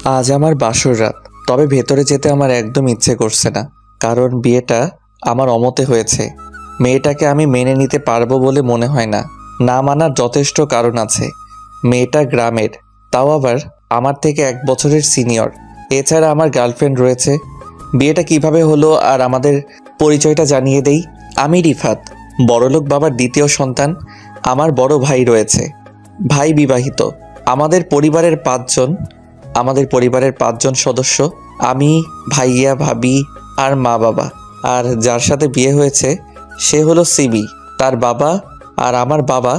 আজ আমার বাসর রাত, তবে ভেতরে যেতে আমার একদম ইচ্ছে করছে না, কারণ বিয়েটা আমার অমতে হয়েছে। মেয়েটাকে আমি মেনে নিতে পারবো বলে মনে হয় না। না মানার যথেষ্ট কারণ আছে। মেয়েটা গ্রামের, তাও আবার আমার থেকে 1 বছরের সিনিয়র। এছাড়া আমার গার্লফ্রেন্ড রয়েছে। বিয়েটা কিভাবে হলো আর আমাদের পরিচয়টা জানিয়ে দেই। আমি রিফাত, বড়লোক বাবার দ্বিতীয় সন্তান। আমার বড় ভাই রয়েছে, ভাই বিবাহিত। আমাদের পরিবারের 5 জন সদস্য, আমি, ভাইয়া, ভাবি আর মা বাবা। আর যার সাথে বিয়ে হয়েছে সে হলো সিমি। তার বাবা আর আমার বাবা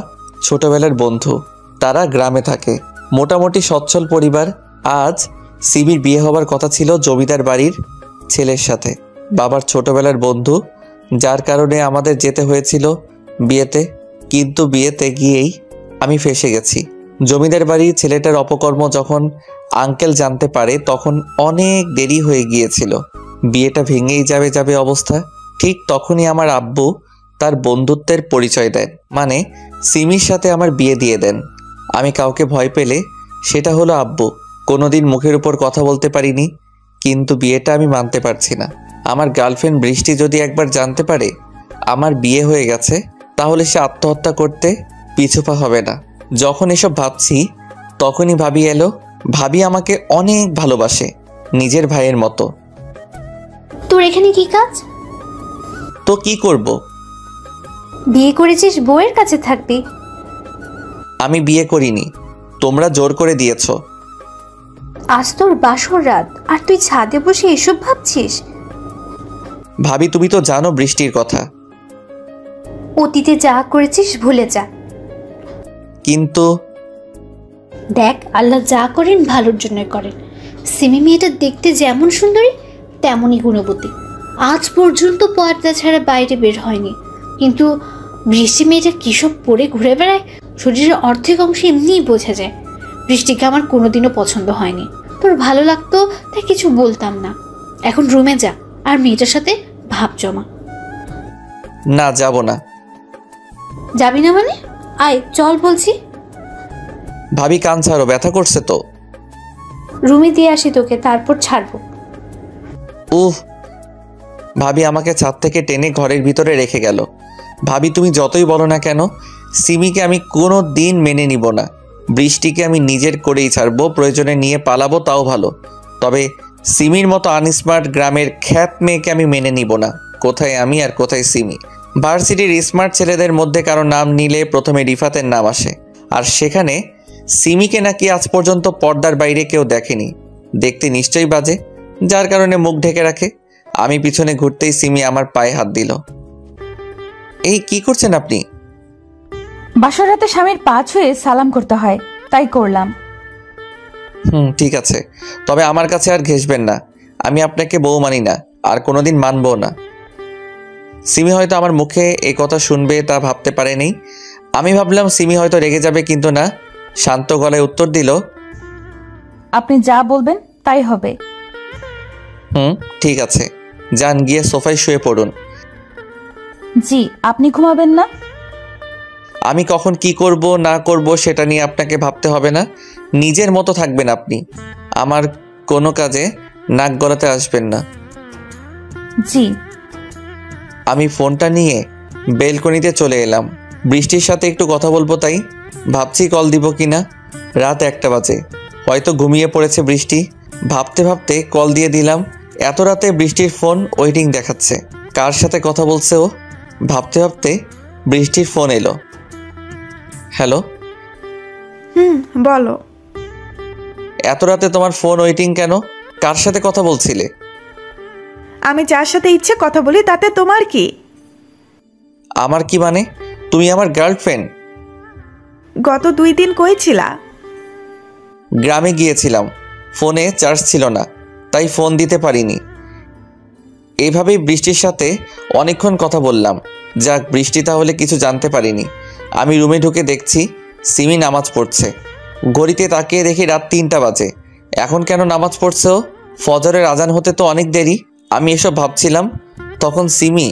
ছোটবেলার বন্ধু। তারা গ্রামে থাকে, মোটামুটি সচ্ছল পরিবার। আজ সিমির বিয়ে হবার কথা ছিল জমিদার বাড়ির ছেলের সাথে, বাবার ছোটবেলার বন্ধু, যার কারণে আমাদের যেতে হয়েছিল বিয়েতে। কিন্তু বিয়েতে গিয়েই আমি ফেঁসে গেছি। জমিদার বাড়ির ছেলেটার অপকর্ম যখন আঙ্কেল জানতে পারে তখন অনেক দেরি হয়ে গিয়েছিল। বিয়েটা ভেঙেই যাবে অবস্থা। ঠিক তখনই আমার আব্বু তার বন্ধুত্বের পরিচয় দেন, মানে সিমির সাথে আমার বিয়ে দিয়ে দেন। আমি কাউকে ভয় পেলে সেটা হলো আব্বু। কোনোদিন মুখের উপর কথা বলতে পারিনি, কিন্তু বিয়েটা আমি মানতে পারছি না। আমার গার্লফ্রেন্ড বৃষ্টি যদি একবার জানতে পারে আমার বিয়ে হয়ে গেছে, তাহলে সে আত্মহত্যা করতে পিছুপা হবে না। যখন এসব ভাবছি তখনই ভাবি এলো। ভাবি আমাকে অনেক ভালোবাসে, নিজের ভাইয়ের মতো। তোর এখানে কি কাজ? তো কি করব? বিয়ে করেছিস, বউয়ের কাছে থাকবি? আমি বিয়ে করিনি, তোমরা জোর করে দিয়েছ। আজ তোর বাসর রাত আর তুই ছাদে বসে এসব ভাবছিস? ভাবি, তুমি তো জানো বৃষ্টির কথা। অতীতে যা করেছিস ভুলে যা। কিন্তু দেখ, আল্লাহ যা করেন ভালোর জন্য করেন। সিমি মেয়েটা দেখতে যেমন সুন্দরী তেমনই গুণবতী। আজ পর্যন্ত পর্দা ছাড়া বাইরে বের হয়নি, কিন্তু বৃষ্টি মেয়েটা কিসব পরে ঘুরে বেড়ায়, শরীরের অর্ধেক অংশ এমনিই বোঝা যায়। বৃষ্টিকে আমার কোনোদিনও পছন্দ হয়নি। তোর ভালো লাগতো তাই কিছু বলতাম না। এখন রুমে যা আর মেয়েটার সাথে ভাব জমা। না, যাব না। যাবি না মানে? আয় চল বলছি। ভাবি, কান ছাড়ো, ব্যথা করছে তো। রুমে দিয়ে আসি তোকে, তারপর ছাড়বো। উফ, ভাবি আমাকে ছাদ থেকে টেনে ঘরের ভিতরে রেখে গেল। ভাবি, তুমি যতই বলো না কেন, সিমিকে আমি কোনো দিন মেনে নিব না। বৃষ্টিকে আমি নিজের করেই ছাড়বো, প্রয়োজনে নিয়ে পালাবো তাও ভালো। তবে সিমির মতো আনস্মার্ট গ্রামের খ্যাত মেয়েকে আমি মেনে নিব না। কোথায় আমি আর কোথায় সিমি? ভার্সিটির স্মার্ট ছেলেদের মধ্যে কারো নাম নিলে প্রথমে রিফাতের নাম আসে, আর সেখানে সিমিকে নাকি আজ পর্যন্ত পর্দার বাইরে কেউ দেখেনি। দেখতে নিশ্চয়ই বাজে, যার কারণে মুখ ঢেকে রাখে। আমি পিছনে ঘুরতেই সিমি আমার পায়ে হাত দিল। এই কি করছেন আপনি? বাসর রাতে স্বামীর পা ছুঁয়ে সালাম করতে হয়, তাই করলাম। ঠিক আছে, তবে আমার কাছে আর ঘেঁষবেন না। আমি আপনাকে বউ মানি না, আর কোনোদিন মানবো না। সিমি হয়তো আমার মুখে এই কথা শুনবে তা ভাবতে পারেনি। আমি ভাবলাম সিমি হয়তো রেগে যাবে, কিন্তু না, শান্ত গলায় উত্তর দিল, আপনি যা বলবেন তাই হবে। ঠিক আছে, যান গিয়ে সোফায় শুয়ে পড়ুন। জি, আপনি ঘুমাবেন না? আমি কখন কি করব না করব সেটা নিয়ে আপনাকে ভাবতে হবে না। নিজের মতো থাকবেন আপনি। আমার কোনো কাজে নাক গলাতে আসবেন না। জি। আমি ফোনটা নিয়ে বেলকনিতে চলে এলাম। বৃষ্টির সাথে একটু কথা বলবো, তাই ভাবছি কল দিব কিনা। রাত 1টা বাজে, হয়তো ঘুমিয়ে পড়েছে বৃষ্টি। ভাবতে ভাবতে কল দিয়ে দিলাম। এত রাতে বৃষ্টির ফোন ওয়েটিং দেখাচ্ছে। কার সাথে কথা বলছে ও? ভাবতে ভাবতে বৃষ্টির ফোন এলো। হ্যালো। বলো। এত রাতে তোমার ফোন ওয়েটিং কেন? কার সাথে কথা বলছিলে? আমি যার সাথে ইচ্ছে কথা বলি, তাতে তোমার কি? আমার কি মানে? তুমি আমার গার্লফ্রেন্ড। গত 2 দিন কই ছিলা? গ্রামে গিয়েছিলাম, ফোনে চার্জ ছিল না, তাই ফোন দিতে পারিনি। এইভাবেই বৃষ্টির সাথে অনেকক্ষণ কথা বললাম। যাক, বৃষ্টি তাহলে কিছু জানতে পারিনি। আমি রুমে ঢুকে দেখছি সিমি নামাজ পড়ছে। ঘড়িতে তাকিয়ে দেখি রাত 3টা বাজে। এখন কেন নামাজ পড়ছে ও? ফজরের আজান হতে তো অনেক দেরি। আমি এসব ভাবছিলাম, তখন সিমি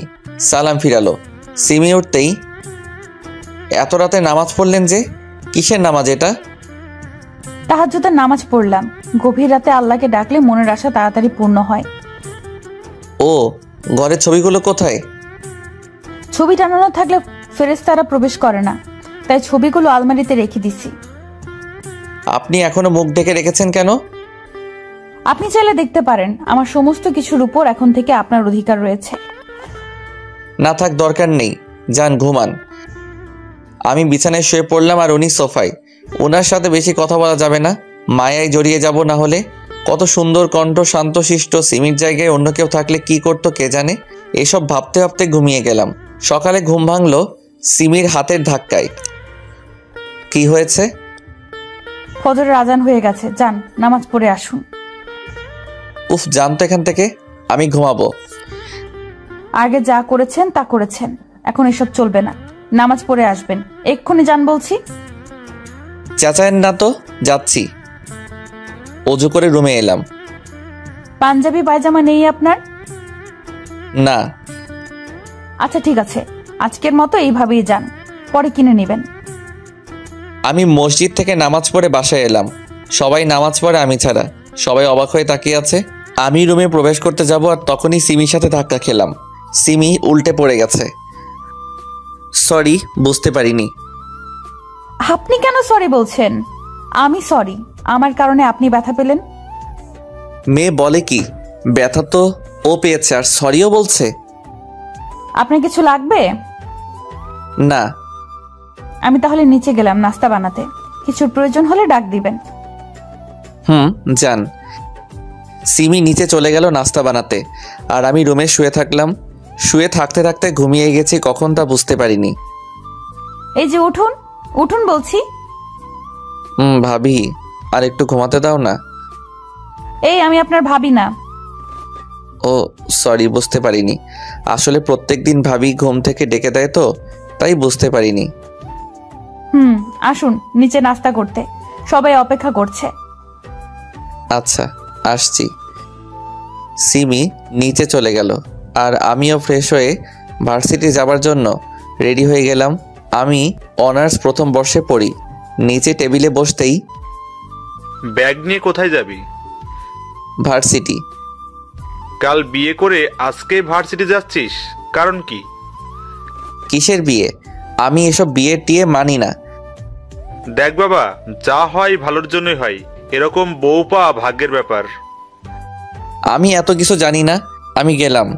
সালাম ফিরালো। সিমি উঠতেই, এত রাতে নামাজ পড়লেন যে? কিসের নামাজ এটা? তাহাজ্জুদের নামাজ পড়লাম। গভীর রাতে আল্লাহকে ডাকলে মনের আশা তাড়াতাড়ি পূর্ণ হয়। ও, ঘরের ছবিগুলো কোথায়? ছবি টানানো থাকলে ফেরেশতারা প্রবেশ করে না, তাই ছবিগুলো আলমারিতে রেখে দিছি। আপনি এখনো মুখ ঢেকে রেখেছেন কেন? আপনি চাইলে দেখতে পারেন, আমার সমস্ত কিছুর উপর এখন থেকে আপনার অধিকার রয়েছে। না থাক, দরকার নেই, যান ঘুমান। আমি বিছানায় শুয়ে পড়লাম আর উনি সোফায়। ওনার সাথে বেশি কথা বলা যাবে না, মায়ায় জড়িয়ে যাব না হলে। কত সুন্দর কণ্ঠ, শান্তশিষ্ট। সিমির জায়গায় অন্য কেউ থাকলে কি করতো কে জানে। এসব ভাবতে ভাবতে ঘুমিয়ে গেলাম। সকালে ঘুম ভাঙলো সিমির হাতের ধাক্কায়। কি হয়েছে? ফজরের আজান হয়ে গেছে, যান নামাজ পড়ে আসুন। উফ, জানতো এখান থেকে, আমি ঘুমাবো। আগে যা করেছেন তা করেছেন, এখন এসব চলবে না। নামাজ পড়ে আসবেন, এক্ষুনি যান বলছি। চেঁচায়েন না তো, যাচ্ছি। অজু করে রুমে এলাম। পাঞ্জাবি পায়জামা নেই আপনার? না। আচ্ছা ঠিক আছে, আজকের মতো এইভাবেই যান, পরে কিনে নেবেন। আমি মসজিদ থেকে নামাজ পড়ে বাসায় এলাম। সবাই নামাজ পড়ে, আমি ছাড়া। সবাই অবাক হয়ে তাকিয়ে আছে। আমি রুমে প্রবেশ করতে যাব আর তখনই সিমির সাথে ধাক্কা খেলাম। সিমি উল্টে পড়ে গেছে। সরি, বুঝতে পারিনি। আপনি কেন সরি বলছেন? আমি সরি, আমার কারণে আপনি ব্যথা পেলেন। মেয়ে বলে কি, ব্যথা তো ও পেয়েছে আর সরিও বলছে। আপনার কিছু লাগবে? না। আমি তাহলে নিচে গেলাম নাস্তা বানাতে, কিছুর প্রয়োজন হলে ডাক দিবেন। যান। সিমি নিচে চলে গেল নাস্তা বানাতে আর আমি রুমে শুয়ে থাকলাম। শুয়ে থাকতে থাকতে ঘুমিয়ে গেছি কখন তা বুঝতে পারিনি। এই যে উঠুন, উঠুন বলছি। ভাবি, আর একটু ঘুমাতে দাও না। এই আমি আপনার ভাবি না। ও সরি, বুঝতে পারিনি। আসলে প্রত্যেকদিন ভাবি ঘুম থেকে ডেকে দেয় তো, তাই বুঝতে পারিনি। আসুন নিচে নাস্তা করতে, সবাই অপেক্ষা করছে। আচ্ছা, আসছি। সিমি নিচে চলে গেল আর আমিও ফ্রেশ হয়ে ভার্সিটি যাবার জন্য রেডি হয়ে গেলাম। আমি অনার্স প্রথম বর্ষে পড়ি। নিচে টেবিলে বসতেই, ব্যাগ নিয়ে কোথায় যাবি? ভার্সিটি। কাল বিয়ে করে আজকে ভার্সিটি যাচ্ছিস, কারণ কি? কিসের বিয়ে? আমি এসব বিয়ে টিয়ে মানি না। দেখ বাবা, যা হয় ভালোর জন্যই হয়, এরকম বউ পাওয়া ভাগ্যের ব্যাপার। আমি এত কিছু জানি না। আমি গেলাম।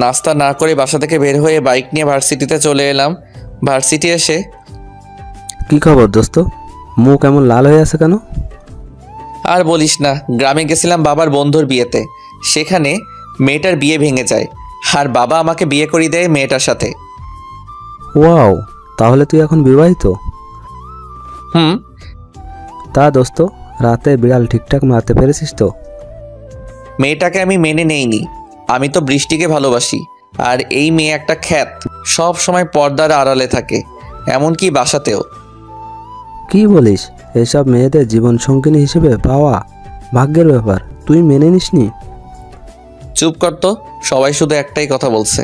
নাস্তা না করে বাসা থেকে বের হয়ে বাইক নিয়ে ভার্সিটিতে চলে এলাম। ভার্সিটি এসে, কি খবর দোস্ত, মুখ এমন লাল হয়ে আছে কেন? আর বলিস না, গ্রামে গেছিলাম বাবার বন্ধুর বিয়েতে। সেখানে মেয়েটার বিয়ে ভেঙে যায় আর বাবা আমাকে বিয়ে করিয়ে দেয় মেয়েটার সাথে। ওয়াও, তাহলে তুই এখন বিবাহিত? তা দোস্ত, রাতে বিড়াল ঠিকঠাক মারতে পেরেছিস তো? মেয়েটাকে আমি মেনে নেইনি। আমি তো বৃষ্টিকে ভালোবাসি, আর এই মেয়ে একটা খ্যাত, সব সময় পর্দার আড়ালে থাকে, এমনকি বাসাতেও। কি বলিস? এসব মেয়েদের জীবন সঙ্গিনী হিসেবে পাওয়া ভাগ্যের ব্যাপার, তুই মেনে নিসনি? চুপ কর তো, সবাই শুধু একটাই কথা বলছে।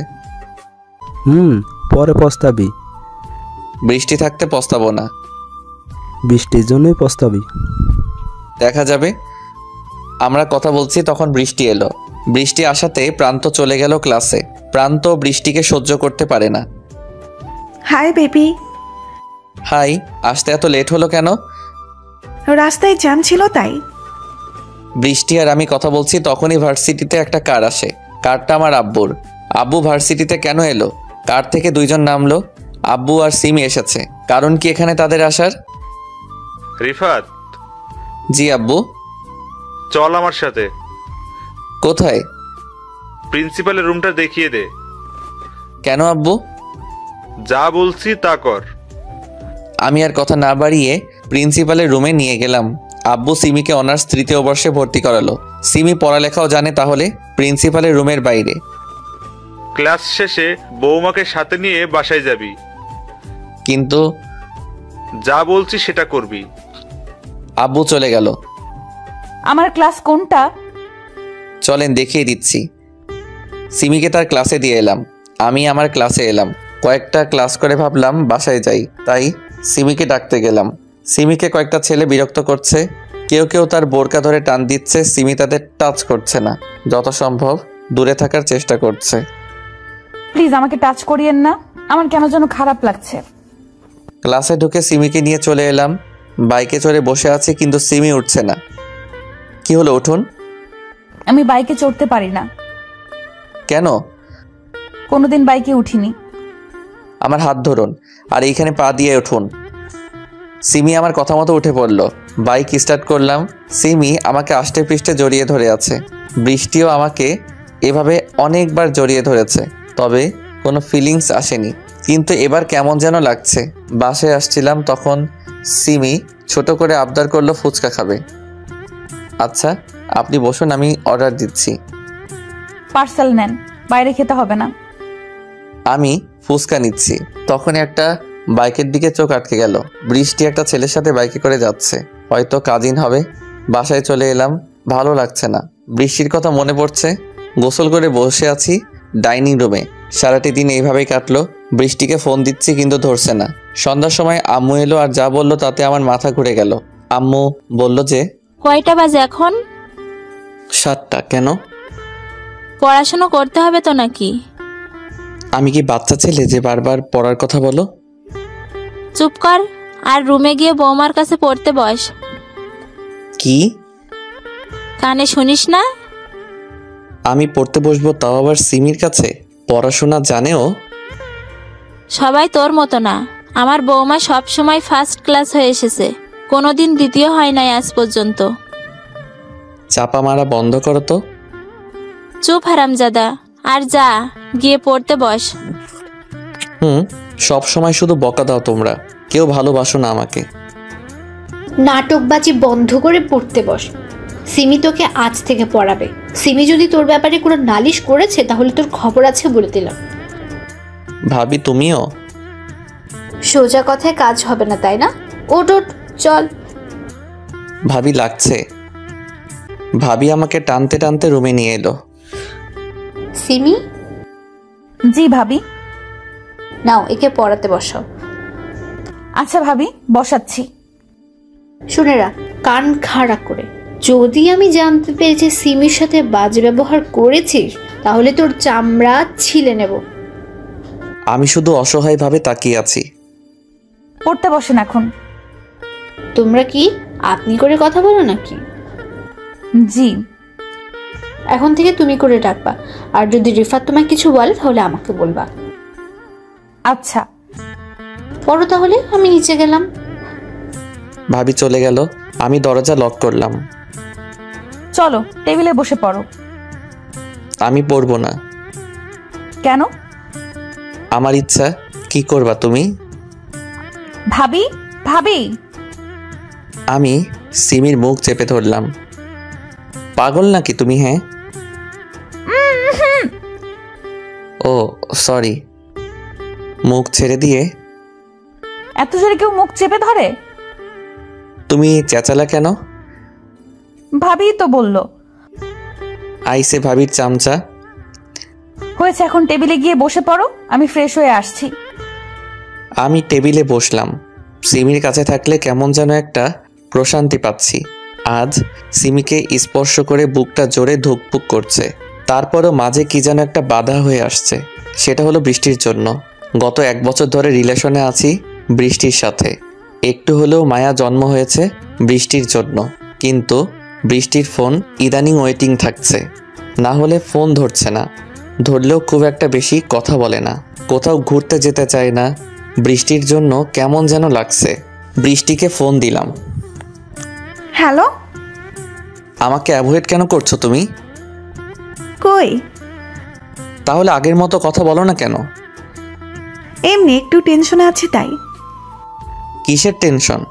পরে পস্তাবি। বৃষ্টি থাকতে পস্তাবো না। বৃষ্টির জন্যই পস্তাবি। দেখা যাবে। আমরা কথা বলছি তখন বৃষ্টি এলো। বৃষ্টি আসাতে প্রান্ত চলে গেল ক্লাসে। প্রান্ত বৃষ্টিকে সহ্য করতে পারে না। Hi baby. হাই। আসতে এত লেট হলো কেন? রাস্তায় জ্যাম ছিল তাই। বৃষ্টি আর আমি কথা বলছি তখনই ভার্সিটিতে একটা কার আসে। কারটা আমার আব্বুর। আব্বু ভার্সিটিতে কেন এলো? কার থেকে দুইজন নামলো। আব্বু আর সিমি এসেছে। কারণ কি এখানে তাদের আসার? রিফাত, জি আব্বু। চল আমার সাথে। কোথায়? প্রিন্সিপালের রুমটা দেখিয়ে দে। কেন আব্বু? যা বলছি তা কর। আমি আর কথা না বাড়িয়ে প্রিন্সিপালের রুমে নিয়ে গেলাম। আব্বু সিমিকে অনার্স তৃতীয় বর্ষে ভর্তি করালো। সিমি পড়ালেখাও জানে, তাহলে প্রিন্সিপালের রুমের বাইরে। ক্লাস শেষে বৌমাকে সাথে নিয়ে বাসায় যাবি। কিন্তু যা বলছি সেটা করবি। আব্বু চলে গেল। আমার ক্লাস কোনটা? চলেন দেখিয়ে দিচ্ছি। সিমিকে তার ক্লাসে দিয়ে এলাম। আমি আমার ক্লাসে এলাম। কয়েকটা ক্লাস করে ভাবলাম বাসায় যাই, তাই সিমিকে ডাকতে গেলাম। সিমিকে কয়েকটা ছেলে বিরক্ত করছে, কেউ কেউ তার বোরকা ধরে টান দিচ্ছে। সিমি তাদের টাচ করছে না, যত সম্ভব দূরে থাকার চেষ্টা করছে। প্লিজ আমাকে টাচ করিয়েন না, আমার কেন যেন খারাপ লাগছে। ক্লাসে ঢুকে সিমিকে নিয়ে চলে এলাম। বাইকে চড়ে বসে আছি কিন্তু সিমি উঠছে না। কি হলো, উঠুন। আমি বাইকে চড়তে পারি না, কেন? কোনোদিন বাইকে উঠিনি। আমার হাত ধরুন আর এইখানে পা দিয়ে উঠুন। সিমি আমার কথা মতো উঠে পড়ল। বাইক স্টার্ট করলাম। সিমি আমাকে আষ্টে পৃষ্ঠে জড়িয়ে ধরে আছে। বৃষ্টিও আমাকে এভাবে অনেকবার জড়িয়ে ধরেছে, তবে কোনো ফিলিংস আসেনি। কিন্তু এবার কেমন যেন লাগছে। বাসায় আসছিলাম, তখন সিমি ছোট করে আবদার করলো ফুচকা খাবে। আচ্ছা আপনি বসুন, আমি অর্ডার দিচ্ছি। পার্সেল নেন, বাইরে খেতে হবে না। আমি ফুচকা নিচ্ছি, তখনই একটা বাইকের দিকে চোখ আটকে গেল। বৃষ্টি একটা ছেলের সাথে বাইকে করে যাচ্ছে, হয়তো কাজিন হবে। বাসায় চলে এলাম, ভালো লাগছে না। বৃষ্টির কথা মনে পড়ছে। গোসল করে বসে আছি ডাইনিং রুমে। সারাটি দিন এইভাবেই কাটলো। বৃষ্টিকে ফোন দিচ্ছি কিন্তু ধরছে না। সন্ধ্যার সময় আম্মু এলো আর যা বললো তাতে আমার মাথা ঘুরে গেল। আম্মু বলল যে কয়টা বাজে এখন? 7টা। কেন? পড়াশোনা করতে হবে তো নাকি? আমি কি বাচ্চা ছেলে যে বারবার পড়ার কথা বলো? চুপ কর আর রুমে গিয়ে বৌমার কাছে পড়তে বস। কি? কানে শুনিস না? আমি পড়তে বসবো, তাও আবার সিমির কাছে? পড়াশোনা জানেও? সবাই তোর মতো না। আমার বৌমা সব সময় ফার্স্ট ক্লাস হয়ে এসেছে, কোনোদিন দ্বিতীয় হয় নাই আজ পর্যন্ত। চাপা মারা বন্ধ করো তো। চুপ হারামজাদা, আর যা গিয়ে পড়তে বস। সব সময় শুধু বকা দাও তোমরা, কেউ ভালোবাসো না আমাকে। নাটকবাজি বন্ধ করে পড়তে বস। সিমি তোকে আজ থেকে পড়াবে। সিমি যদি তোর ব্যাপারে কোনো নালিশ করেছে তাহলে তোর খবর আছে বলে দিলাম। ভাবি তুমিও? সোজা কথায় কাজ হবে না, তাই না? ওট ওট, চল। ভাবি লাগছে। ভাবি আমাকে টানতে টানতে রুমে নিয়ে এলো। সিমি, জি ভাবি। নাও একে পড়াতে বসাও। আচ্ছা ভাবি, বসাচ্ছি। শুনে রাখ, কান খাড়া করে, যদি আমি জানতে পেরে যে সিমির সাথে বাজে ব্যবহার করেছিস তাহলে তোর চামড়া ছিলে নেব। আমি শুধু অসহায়ভাবে তাকিয়ে আছি। পড়তে বসেন এখন। তোমরা কি আপনি করে কথা বলো নাকি? জি। এখন থেকে তুমি করে ডাকবা, আর যদি রিফাত তোমায় কিছু বলে তাহলে আমাকে বলবা। আচ্ছা। পড়ো তাহলে, আমি নিচে গেলাম। ভাবি চলে গেল, আমি দরজা লক করলাম। চলো টেবিলে বসে পড়ো। আমি পড়বো না। কেন? আমার ইচ্ছা। কি করবা তুমি? ভাবি, ভাবি। আমি সিমির মুখ চেপে ধরলাম। পাগল নাকি তুমি? হ্যাঁ। ও সরি। মুখ ছেড়ে দিয়ে। এত জোরে কেউ মুখ চেপে ধরে? তুমি চেঁচালা কেন? ভাবি তো বললো। আইসে ভাবির চামচা। হয়েছে, এখন টেবিলে গিয়ে বসে পড়ো, আমি ফ্রেশ হয়ে আসছি। আমি টেবিলে বসলাম। সিমির কাছে থাকলে কেমন যেন একটা প্রশান্তি পাচ্ছি। আজ সিমিকে স্পর্শ করে বুকটা জোরে ধুকপুক করছে। তারপরও মাঝে কি যেন একটা বাধা হয়ে আসছে। সেটা হলো বৃষ্টির জন্য। গত 1 বছর ধরে রিলেশনে আছি বৃষ্টির সাথে। একটু হলেও মায়া জন্ম হয়েছে বৃষ্টির জন্য। কিন্তু বৃষ্টির ফোন ইদানিং ওয়েটিং থাকছে, না হলে ফোন ধরছে না। ধরলেও খুব একটা বেশি কথা বলে না। কোথাও ঘুরতে যেতে চায় না। বৃষ্টির জন্য কেমন যেন লাগছে। বৃষ্টিকে ফোন দিলাম। হ্যালো। আমাকে অ্যাভয়েড কেন করছো তুমি? কই? তাহলে আগের মতো কথা বলো না কেন? এমনি একটু টেনশনে আছি তাই। কিসের টেনশন?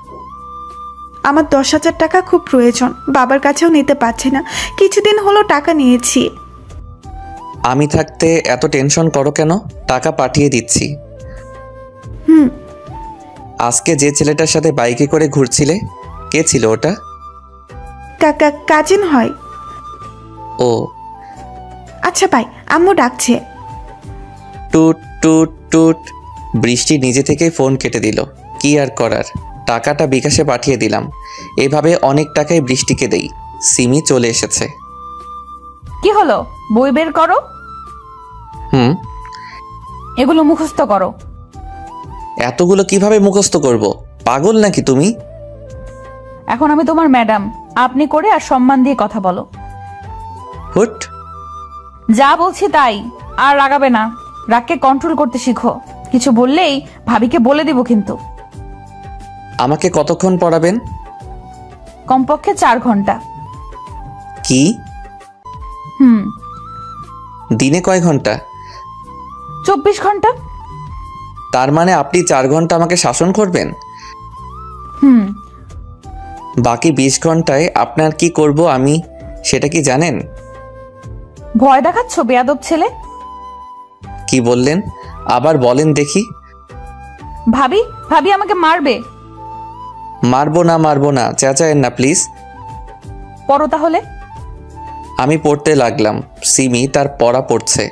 আমার 10,000 টাকা খুব প্রয়োজন, বাবার কাছেও নিতে পারছি না। কিছুদিন হলো টাকা নিয়েছি। আমি থাকতে এত টেনশন করো কেন? টাকা পাঠিয়ে দিচ্ছি। আজকে যে ছেলেটার সাথে বাইকে করে ঘুরছিলে, কে ছিল ওটা? কাজিন হয়। ও আচ্ছা ভাই, আম্মু ডাকছে। টুট টুট টুট। বৃষ্টি নিজে থেকেই ফোন কেটে দিল। কি আর করার, টাকাটা বিকাশে পাঠিয়ে দিলাম। এভাবে অনেক টাকাই বৃষ্টিকে দেই। সিমি চলে এসেছে। কি হলো? বই বের করো। হুম। এগুলো মুখস্থ করো। এতগুলো কিভাবে মুখস্থ করব? পাগল নাকি তুমি? এখন আমি তোমার ম্যাডাম, আপনি করে আর সম্মান দিয়ে কথা বলো। হুট। যা বলছি তাই, আর রাগাবে না। রাগকে কন্ট্রোল করতে শিখো। কিছু বললেই ভাবিকে বলে দিব কিন্তু। আমাকে কতক্ষণ পড়াবেন? কমপক্ষে 4 ঘন্টা। কি? হুম। দিনে কয় ঘন্টা? 24 ঘন্টা। তার মানে আপনি 4 ঘন্টা আমাকে শাসন করবেন? হুম। বাকি 20 ঘন্টায় আপনার কি করব আমি, সেটা কি জানেন? ভয় দেখাচ্ছ বেয়াদব ছেলে। কি বললেন? আবার বলেন দেখি। ভাবি ভাবি আমাকে মারবে। মারবো না, চেঁচায়েন না প্লিজ। পড়ো তাহলে। আমি পড়তে লাগলাম। সিমি তার পড়া পড়ছে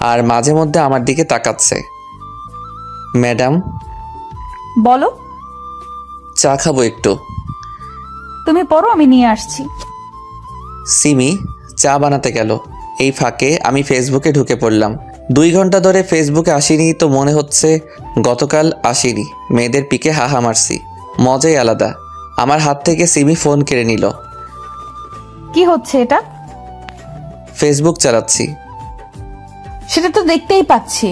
আর মাঝে মধ্যে আমার দিকে তাকাচ্ছে। ম্যাডাম। বলো। চা খাবো একটু। তুমি পড়ো, আমি নিয়ে আসছি। সিমি চা বানাতে গেল। এই ফাঁকে আমি ফেসবুকে ঢুকে পড়লাম। 2 ঘন্টা ধরে ফেসবুকে আসিনি তো মনে হচ্ছে গতকাল আসিনি। মেয়েদের পিকে হাহা মারছি, মজাই আলাদা। আমার হাত থেকে সিমি ফোন কেড়ে নিল। কি হচ্ছে এটা? ফেসবুক চালাচ্ছি। সেটা তো দেখতেই পাচ্ছি।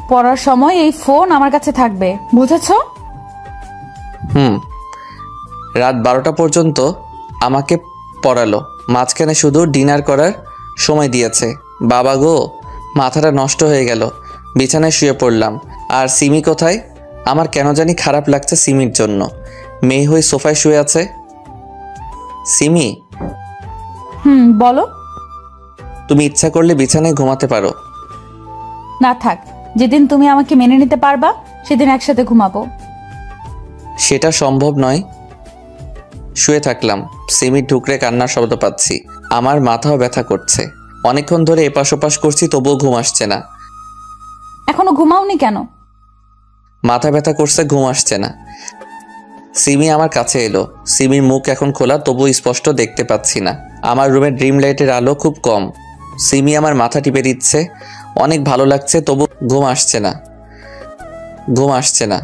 পড়ার সময় এই ফোন আমার কাছে থাকবে, বুঝেছো? হুম। রাত 12টা পর্যন্ত আমাকে পড়ালো, মাঝখানে শুধু ডিনার করার সময় দিয়েছে। বাবা গো, মাথাটা নষ্ট হয়ে গেল। বিছানায় শুয়ে পড়লাম। আর সিমি কোথায়? আমার কেন জানি খারাপ লাগছে সিমির জন্য। মেয়ে হয়ে সোফায় শুয়ে আছে। সিমি। হুম, বলো। তুমি ইচ্ছা করলে বিছানায় ঘুমাতে পারো। না থাক, যেদিন তুমি আমাকে মেনে নিতে পারবা সেদিন একসাথে ঘুমাবো। সেটা সম্ভব নয়। শুয়ে থাকলাম। সিমির ঢুকরে কান্নার শব্দ পাচ্ছি। আমার মাথাও ব্যথা করছে। অনেকক্ষণ ধরে এপাশ ওপাশ করছি, তবুও ঘুম আসছে না। এখনো ঘুমাওনি কেন? মাথা ব্যথা করছে, ঘুম আসছে না। সিমি আমার কাছে এলো। সিমির মুখ এখন খোলা, তবুও স্পষ্ট দেখতে পাচ্ছি না। আমার রুমের ড্রিম লাইটের আলো খুব কম। সিমি আমার মাথা টিপে দিচ্ছে। অনেক ভালো লাগছে, তবু ঘুম আসছে না।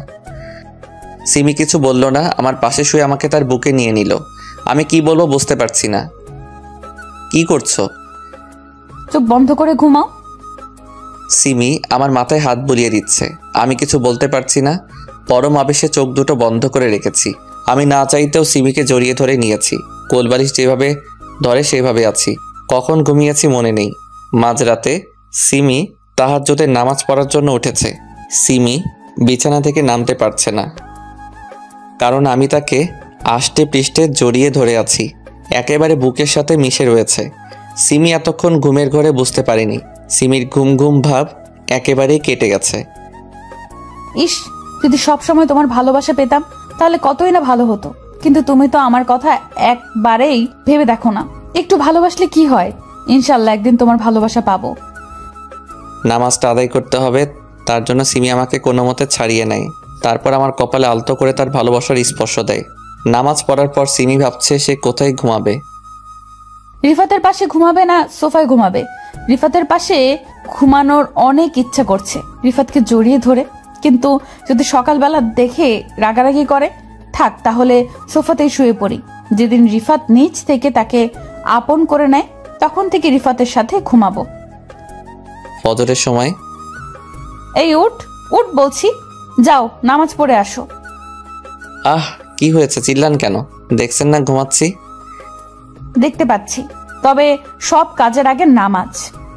সিমি কিছু বলল না। আমার পাশে শুয়ে আমাকে তার বুকে নিয়ে নিল। আমি কি বলবো বুঝতে পারছি না। কি করছো? চোখ বন্ধ করে ঘুমাও। সিমি আমার মাথায় হাত বুলিয়ে দিচ্ছে। আমি কিছু বলতে পারছি না। পরম আবেশে চোখ দুটো বন্ধ করে রেখেছি। আমি না চাইতেও সিমিকে জড়িয়ে ধরে নিয়েছি। কোলবালিশ যেভাবে ধরে সেভাবে আছি। কখন ঘুমিয়েছি মনে নেই। মাঝরাতে সিমি তাহাজ্জুদের নামাজ পড়ার জন্য উঠেছে। সিমি বিছানা থেকে নামতে পারছে না, কারণ আমি তাকে আষ্টে পৃষ্ঠে জড়িয়ে ধরে আছি। একেবারে বুকের সাথে মিশে রয়েছে। সিমি এতক্ষণ ঘুমের ঘরে বুঝতে পারিনি। সিমির ঘুম ঘুম ভাব একেবারেই কেটে গেছে। ইস, যদি সবসময় তোমার ভালোবাসা পেতাম তাহলে কতই না ভালো হতো। কিন্তু তুমি তো আমার কথা একবারেই ভেবে দেখো না। একটু ভালোবাসলে কি হয়? ইনশাল্লাহ একদিন তোমার ভালোবাসা পাবো। নামাজটা আদায় করতে হবে, তার জন্য সিমি আমাকে কোনো মতে ছাড়িয়ে নেয়। তারপর আমার কপালে আলতো করে তার ভালোবাসার স্পর্শ দেয়। নামাজ পড়ার পর সিমি ভাবছে সে কোথায় ঘুমাবে। রিফাতের পাশে ঘুমাবে না সোফায় ঘুমাবে? রিফাতের পাশে ঘুমানোর অনেক ইচ্ছা করছে রিফাতকে জড়িয়ে ধরে, কিন্তু যদি সকালবেলা দেখে রাগারাগি করে, থাক তাহলে সোফাতেই শুয়ে পড়ি। যেদিন রিফাত নিজ থেকে তাকে আপন করে নেয় তখন থেকে রিফাতের সাথে ঘুমাবো। ফজরের সময়। এই উঠ উঠ বলছি, যাও নামাজ পড়ে আসো। আহ, কি হয়েছে? চিল্লান কেন? দেখছেন না ঘুমাচ্ছি। দেখতে পাচ্ছি, তবে সব কাজের আগে নামাজ।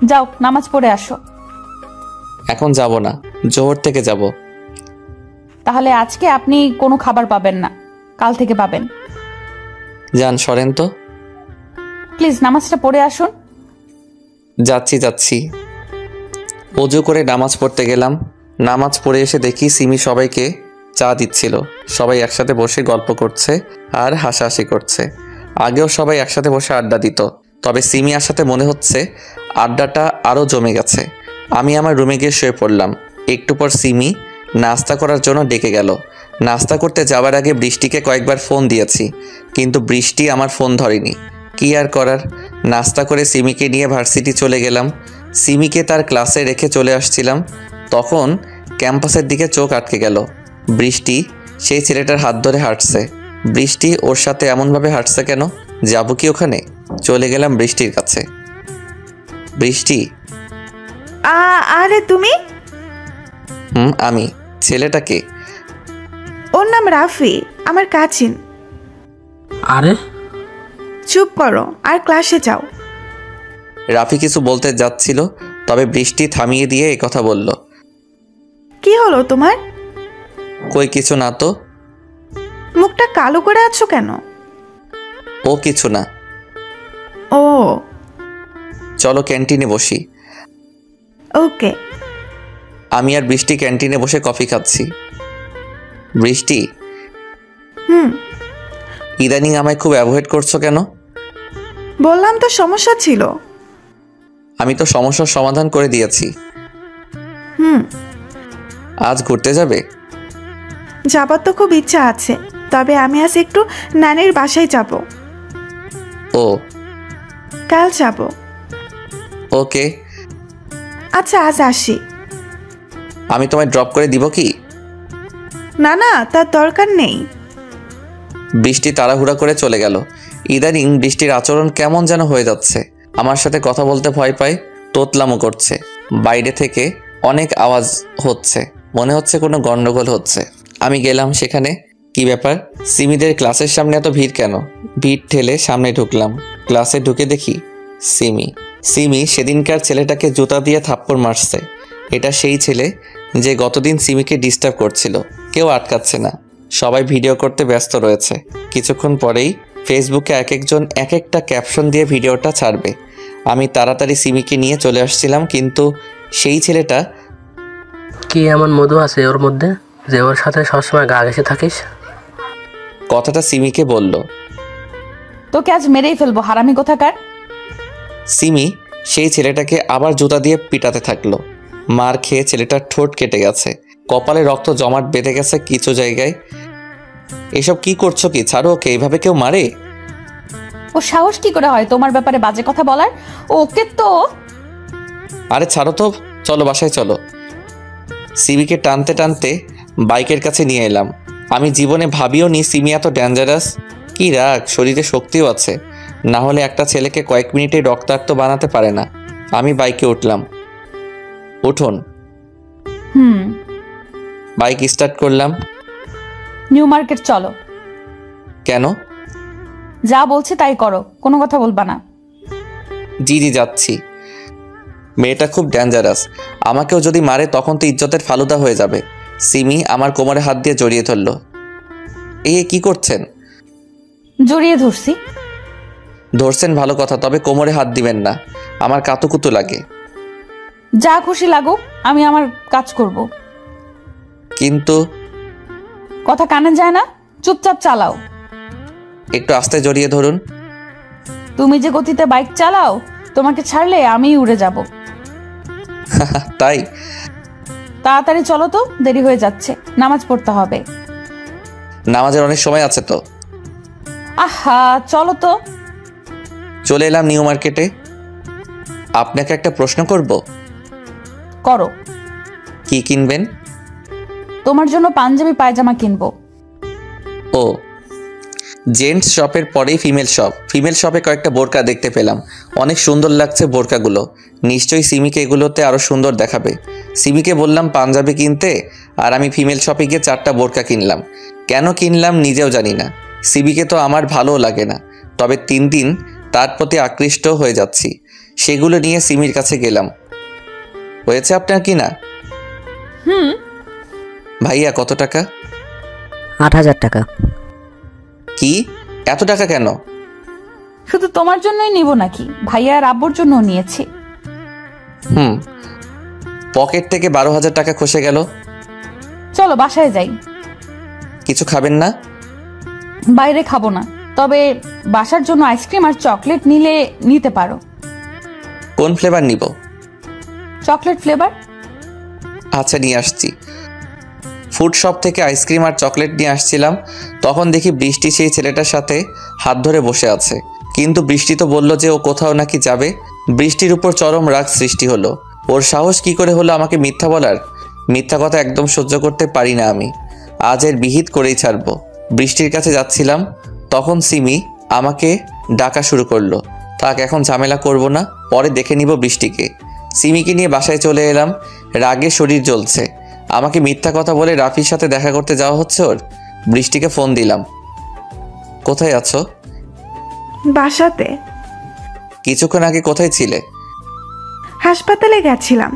যাও নামাজ পড়ে আসো। এখন যাব না, জোহর থেকে যাব। তাহলে আজকে আপনি কোনো খাবার পাবেন না, কাল থেকে পাবেন। যান, সরেন তো। প্লিজ নামাজটা পড়ে আসুন। যাচ্ছি। অজু করে নামাজ পড়তে গেলাম। নামাজ পড়ে এসে দেখি সিমি সবাইকে চা দিচ্ছিল। সবাই একসাথে বসে গল্প করছে আর হাসাহাসি করছে। আগেও সবাই একসাথে বসে আড্ডা দিত, তবে সিমি আসাতে মনে হচ্ছে আড্ডাটা আরও জমে গেছে। আমি আমার রুমে গিয়ে শুয়ে পড়লাম। একটু পর সিমি নাস্তা করার জন্য ডেকে গেল। নাস্তা করতে যাওয়ার আগে বৃষ্টিকে কয়েকবার ফোন দিয়েছি, কিন্তু বৃষ্টি আমার ফোন ধরেনি। কী আর করার, নাস্তা করে সিমিকে নিয়ে ভার্সিটি চলে গেলাম। সিমিকে তার ক্লাসে রেখে চলে আসছিলাম, তখন ক্যাম্পাসের দিকে চোখ আটকে গেল। বৃষ্টি সেই ছেলেটার হাত ধরে হাঁটছে। বৃষ্টি ওর সাথে এমনভাবে হাঁটছে কেন? যাবো কি ওখানে? চলে গেলাম বৃষ্টির কাছে। বৃষ্টি। আরে তুমি? আমি। ছেলেটাকে? ওর নাম রাফি, আমার কাজিন। আরে চুপ করো আর ক্লাসে যাও। রাফি কিছু বলতে যাচ্ছিল, তবে বৃষ্টি থামিয়ে দিয়ে এই কথা বলল। কি হলো তোমার? কই কিছু না তো। মুখটা কালো করে আছো কেন? ও কিছু না। ও চলো ক্যান্টিনে বসি। ওকে। আমি আর বৃষ্টি ক্যান্টিনে বসে কফি খাচ্ছি। বৃষ্টি, ইদানিং আমায় খুব অ্যাভয়েড করছো কেন? বললাম তো সমস্যা ছিল। আমি তো সমস্যার সমাধান করে দিয়েছি। আজ ঘুরতে যাবে? যাবার তো খুব ইচ্ছা আছে, তবে আমি আজ একটু নানির বাসায় যাব। ও, কাল যাব। ওকে। আচ্ছা আজ আসি। আমি তোমায় ড্রপ করে দিব কি? না না, তার দরকার নেই। বৃষ্টি তাড়াহুড়া করে চলে গেল। ইদানিং বৃষ্টির আচরণ কেমন যেন হয়ে যাচ্ছে। আমার সাথে কথা বলতে ভয় পায়, তোতলামো করছে। বাইরে থেকে অনেক আওয়াজ হচ্ছে, মনে হচ্ছে কোনো গন্ডগোল হচ্ছে। আমি গেলাম সেখানে। কি ব্যাপার, সিমিদের ক্লাসের সামনে এত ভিড় কেন? ভিড় ঠেলে সামনে ঢুকলাম। ক্লাসে ঢুকে দেখি সিমি সেদিনকার ছেলেটাকে জুতা দিয়ে থাপ্পড় মারছে। এটা সেই ছেলে যে গতদিন সিমিকে ডিস্টার্ব করছিল। কেউ আটকাচ্ছে না, সবাই ভিডিও করতে ব্যস্ত রয়েছে। কিছুক্ষণ পরেই ফেসবুকে এক একজন এক একটা ক্যাপশন দিয়ে ভিডিওটা ছাড়বে। আমি তাড়াতাড়ি সিমিকে নিয়ে চলে আসছিলাম, কিন্তু সেই ছেলেটা। কি এমন মধু আছে ওর মধ্যে যে ওর সাথে সবসময় গা ঘেঁষে থাকিস? কথাটা সিমিকে বলল। তোকে আজ মেরেই ফেলবো, হারামি কোথাকার। সিমি সেই ছেলেটাকে আবার জুতা দিয়ে পিটাতে থাকলো। মার খেয়ে ছেলেটার ঠোঁট কেটে গেছে, কপালে রক্ত জমাট বেঁধে গেছে কিছু জায়গায়। এসব কি করছো? কি ছাড়ো ওকে, এইভাবে কেউ মারে? ও সাহস কি করে হয় তোমার ব্যাপারে বাজে কথা বলার? ওকে তো। আরে ছাড়ো তো, চলো বাসায় চলো। সিমিকে টানতে টানতে বাইকের কাছে নিয়ে এলাম। আমি জীবনে ভাবিও নি সিমি এত ডেঞ্জারাস। কি রাগ, শরীরে শক্তিও আছে, না হলে একটা ছেলেকে কয়েক মিনিটে রক্তাক্ত বানাতে পারে না। আমি বাইকে উঠলাম। উঠুন। বাইক স্টার্ট করলাম। নিউ মার্কেট চলো। কেন? যা বলছি তাই করো, কোনো কথা বলবা না। জি যাচ্ছি। মেয়েটা খুব ডেঞ্জারাস, আমাকেও যদি মারে তখন তো ইজ্জতের ফালুদা হয়ে যাবে। সিমি আমার কোমরে হাত দিয়ে জড়িয়ে ধরল। এই কি করছেন? জড়িয়ে ধরছি। ধরছেন ভালো কথা, তবে কোমরে হাত দিবেন না, আমার কাতুকুতু লাগে। যা খুশি লাগুক, আমি আমার কাজ করব। কিন্তু কথা কানে যায় না, চুপচাপ চালাও। একটু আস্তে জড়িয়ে ধরুন। তুমি যে গতিতে বাইক চালাও, তোমাকে ছাড়লে আমি উড়ে যাব। তাই? তাড়াতাড়ি চলো তো, দেরি হয়ে যাচ্ছে, নামাজ পড়তে হবে। নামাজের অনেক সময় আছে তো। আহা চলো তো। চলে এলাম নিউ মার্কেটে। আপনাকে একটা প্রশ্ন করব। করো। কি কিনবেন? তোমার জন্য পাঞ্জাবি পায়জামা কিনবো। ও, জেন্টস শপের পরেই ফিমেল শপে কয়েকটা বোরকা দেখতে পেলাম। অনেক সুন্দর লাগছে বোরকাগুলো। নিশ্চয়ই সিমিকে এগুলোতে আরও সুন্দর দেখাবে। সিমিকে বললাম পাঞ্জাবি কিনতে, আর আমি ফিমেল শপে গিয়ে 4টা বোরকা কিনলাম। কেন কিনলাম নিজেও জানি না। সিমিকে তো আমার ভালোও লাগে না, তবে 3 দিন তার প্রতি আকৃষ্ট হয়ে যাচ্ছি। সেগুলো নিয়ে সিমির কাছে গেলাম। হয়েছে আপনার কি না? ভাইয়া কত টাকা? 8,000 টাকা। কি, এত টাকা কেন? শুধু তোমার জন্যই নিব নাকি, ভাইয়া আর আব্বুর জন্য নিয়েছি। পকেট থেকে 12,000 টাকা খসে গেল। চলো বাসায় যাই। কিছু খাবেন না? বাইরে খাবো না, তবে বাসার জন্য আইসক্রিম আর চকলেট নিলে নিতে পারো। কোন ফ্লেভার নিব? Chocolate flavour. আচ্ছা নিয়ে আসছি। ফুড শপ থেকে আইসক্রিম আর চকলেট নিয়ে আসছিলাম, তখন দেখি বৃষ্টি সেই ছেলেটার সাথে হাত ধরে বসে আছে। কিন্তু বৃষ্টি তো বলল যে ও কোথাও নাকি যাবে। বৃষ্টির উপর চরম রাগ সৃষ্টি হলো। ওর সাহস কি করে হলো আমাকে মিথ্যা বলার? মিথ্যা কথা একদম সহ্য করতে পারি না আমি। আজ এর বিহিত করেই ছাড়বো। বৃষ্টির কাছে যাচ্ছিলাম, তখন সিমি আমাকে ডাকা শুরু করলো। থাক, এখন ঝামেলা করব না, পরে দেখে নিব বৃষ্টিকে। সিমিকে নিয়ে বাসায় চলে এলাম। রাগে শরীর জ্বলছে। আমাকে মিথ্যা কথা বলে রাফির সাথে দেখা করতে যাওয়া হচ্ছে ওর। বৃষ্টিকে ফোন দিলাম। কোথায় আছো? বাসাতে। কিছুক্ষণ আগে কোথায় ছিলে? হাসপাতালে গেছিলাম।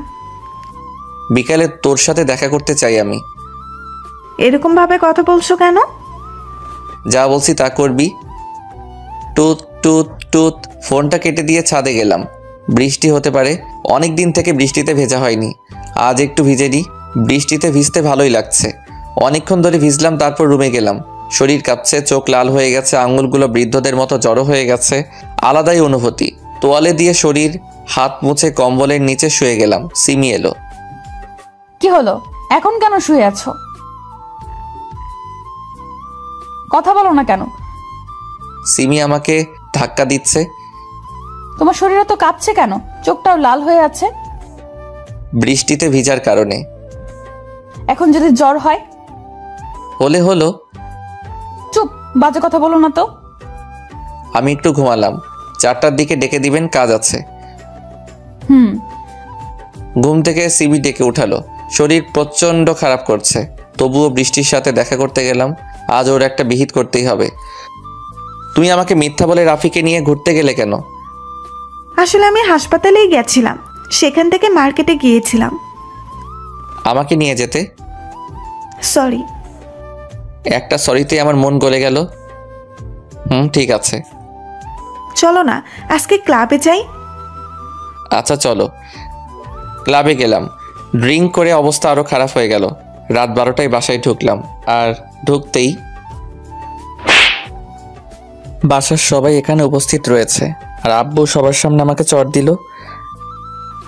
বিকালে তোর সাথে দেখা করতে চাই আমি। এরকম ভাবে কথা বলছো কেন? যা বলছি তা করবি। টুত টুত টুত। ফোনটা কেটে দিয়ে ছাদে গেলাম। বৃষ্টি হতে পারে, অনেক দিন থেকে বৃষ্টিতে ভেজা হয়নি। আজ একটু ভিজে নিই। বৃষ্টিতে ভিজতে ভালোই লাগছে। অনেকক্ষণ ধরে ভিজলাম, তারপর রুমে গেলাম। শরীর কাঁপছে, চোখ লাল হয়ে গেছে, আঙুলগুলো বৃদ্ধদের মতো জড়ো হয়ে গেছে। আলাদাই অনুভূতি। তোয়ালে দিয়ে শরীর হাত মুছে কম্বলের নিচে শুয়ে গেলাম। সিমি এলো। কি হলো? এখন কেন শুয়ে আছো? কথা বলো না কেন? সিমি আমাকে ধাক্কা দিচ্ছে। তোমার শরীরে তো কাঁপছে কেন? চোখটাও লাল হয়ে আছে। বৃষ্টিতে ভিজার কারণে। এখন যদি জ্বর হয়? হলে হলো। চুপ, বাজে কথা বলো না তো। আমি একটু ঘুমালাম। 4টার দিকে ডেকে দিবেন, কাজ আছে। ঘুম থেকে সিমি ডেকে উঠালো। শরীর প্রচন্ড খারাপ করছে, তবুও বৃষ্টির সাথে দেখা করতে গেলাম। আজ ওর একটা বিহিত করতেই হবে। তুমি আমাকে মিথ্যা বলে রাফিকে নিয়ে ঘুরতে গেলে কেন? আসলে আমি হাসপাতালেই গেছিলাম, সেখান থেকে মার্কেটে গিয়েছিলাম। আমাকে নিয়ে যেতে? সরি। একটা সরিতে আমার মন গলে গেল। ঠিক আছে। চলো না, আজকে ক্লাবে যাই। আচ্ছা চলো। ক্লাবে গেলাম। ড্রিঙ্ক করে অবস্থা আরো খারাপ হয়ে গেল। রাত 12টায় বাসায় ঢুকলাম। আর ঢুকতেই বাসার সবাই এখানে উপস্থিত রয়েছে। আর আব্বু সবার সামনে আমাকে চড় দিল।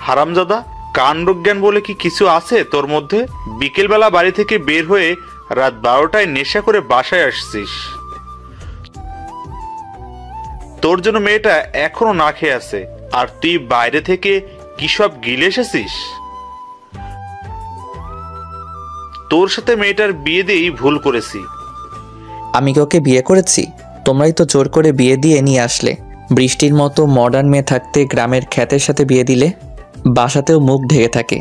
হারামজাদা, কাণ্ডজ্ঞান বলে কি কিছু আছে তোর মধ্যে? বিকেলবেলা বাড়ি থেকে বের হয়ে রাত 12টায় নেশা করে বাসায় আসছিস। তোর জন্য মেয়েটা এখনো না খেয়ে আছে, আর তুই বাইরে থেকে কি সব গিলে এসেছিস? তোর সাথে মেয়েটার বিয়ে দিয়েই ভুল করেছি। আমি কি ওকে বিয়ে করেছি? তোমরাই তো জোর করে বিয়ে দিয়ে নিয়ে আসলে। বৃষ্টির মতো মডার্ন মেয়ে থাকতে গ্রামের খ্যাতের সাথে বিয়ে দিলে। বাসাতেও মুখ ঢেকে থাকে।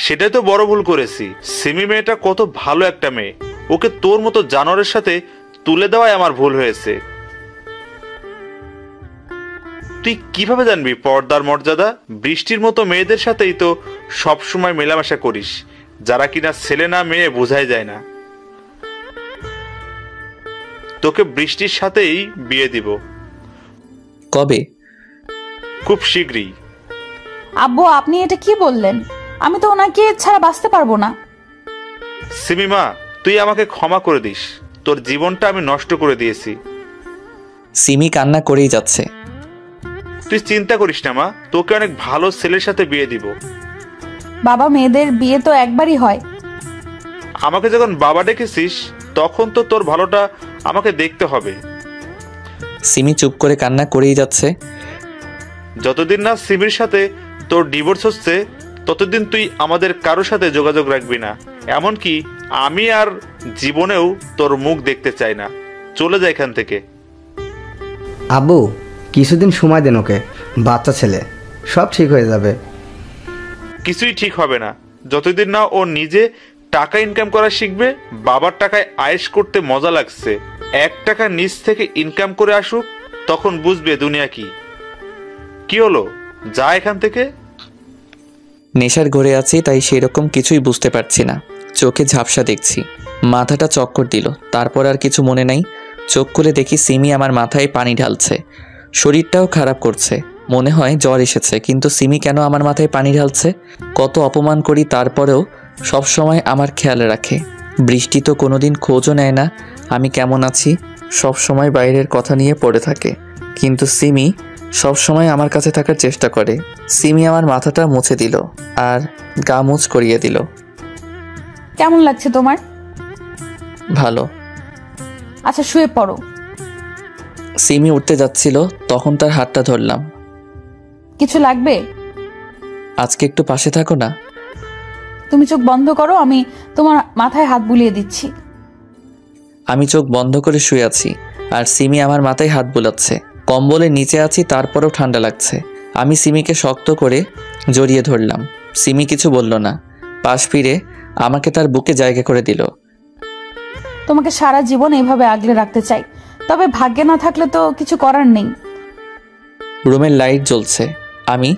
সেটাই তো বড় ভুল করেছি। সিমি মেয়েটা কত ভালো একটা মেয়ে, ওকে তোর মতো জানোয়ারের সাথে তুলে দেওয়াই আমার ভুল হয়েছে। তুই কিভাবে জানবি পর্দার মর্যাদা? বৃষ্টির মতো মেয়েদের সাথেই তো সবসময় মেলামেশা করিস, যারা কিনা ছেলে না মেয়ে বোঝাই যায় না। তোকে বৃষ্টির সাথেই বিয়ে দিব। কবে? খুব শীঘ্রই। আব্বু, আপনি এটা কি বললেন? আমি তো ওনাকে ছাড়া বাঁচতে পারবো না। সিমিমা, তুই আমাকে ক্ষমা করে দিস। তোর জীবনটা আমি নষ্ট করে দিয়েছি। সিমি কান্না করেই যাচ্ছে। তুই চিন্তা করিস না মা, তোকে অনেক ভালো ছেলের সাথে বিয়ে দিব। বাবা, মেয়েদের বিয়ে তো একবারই হয়। আমাকে যখন বাবা ডেকেছিস, তখন তো তোর ভালোটা আমাকে দেখতে হবে। সিমি চুপ করে কান্না করেই যাচ্ছে। যতদিন না সিমির সাথে তোর ডিভোর্স হচ্ছে, ততদিন তুই আমাদের কারোর সাথে যোগাযোগ রাখবি না। এমনকি আমি আর জীবনেও তোর মুখ দেখতে চাই না। চলে যা এখান থেকে। আব্বু, কিছুদিন সময় দেন ওকে। বাচ্চা ছেলে, সব ঠিক হয়ে যাবে। কিছুই ঠিক হবে না যতদিন না ও নিজে টাকা ইনকাম করা শিখবে। বাবার টাকায় আয়েশ করতে মজা লাগছে। 1 টাকা নিজ থেকে ইনকাম করে আসুক, তখন বুঝবে দুনিয়া কি। কি হলো, যা এখান থেকে। নেশার ঘরে আছি, তাই সেরকম কিছুই বুঝতে পারছি না। চোখে ঝাপসা দেখছি। মাথাটা চক্কর দিল। তারপর আর কিছু মনে নাই। চোখ খুলে দেখি সিমি আমার মাথায় পানি ঢালছে। শরীরটাও খারাপ করছে। মনে হয় জ্বর এসেছে। কিন্তু সিমি কেন আমার মাথায় পানি ঢালছে? কত অপমান করি, তারপরেও সব সময় আমার খেয়াল রাখে। বৃষ্টি তো কোনোদিন খোঁজও নেয় না আমি কেমন আছি। সব সময় বাইরের কথা নিয়ে পড়ে থাকে। কিন্তু সিমি সব সময় আমার কাছে থাকার চেষ্টা করে। সিমি আমার মাথাটা মুছে দিল আর গা মুছ করিয়ে দিল। কেমন লাগছে তোমার? ভালো। আচ্ছা শুয়ে পড়ো। সিমি উঠতে যাচ্ছিল, তখন তার হাতটা ধরলাম। কিছু লাগবে? আজকে একটু পাশে থাকো না। তুমি চোখ বন্ধ করো, আমি তোমার মাথায় হাত বুলিয়ে দিচ্ছি। আমি চোখ বন্ধ করে শুয়ে আছি আর সিমি আমার মাথায় হাত বুলাচ্ছে। কম্বলের নিচে আছি, তারপরেও ঠান্ডা লাগছে। আমি সিমিকে শক্ত করে জড়িয়ে ধরলাম। সিমি কিছু বলল না, পাশ ফিরে আমাকে তার বুকে জায়গা করে দিল। তোমাকে সারা জীবন এইভাবে আগলে রাখতে চাই, তবে ভাগ্যে না থাকলে তো কিছু করার নেই। রুমের লাইট জ্বলছে, আমি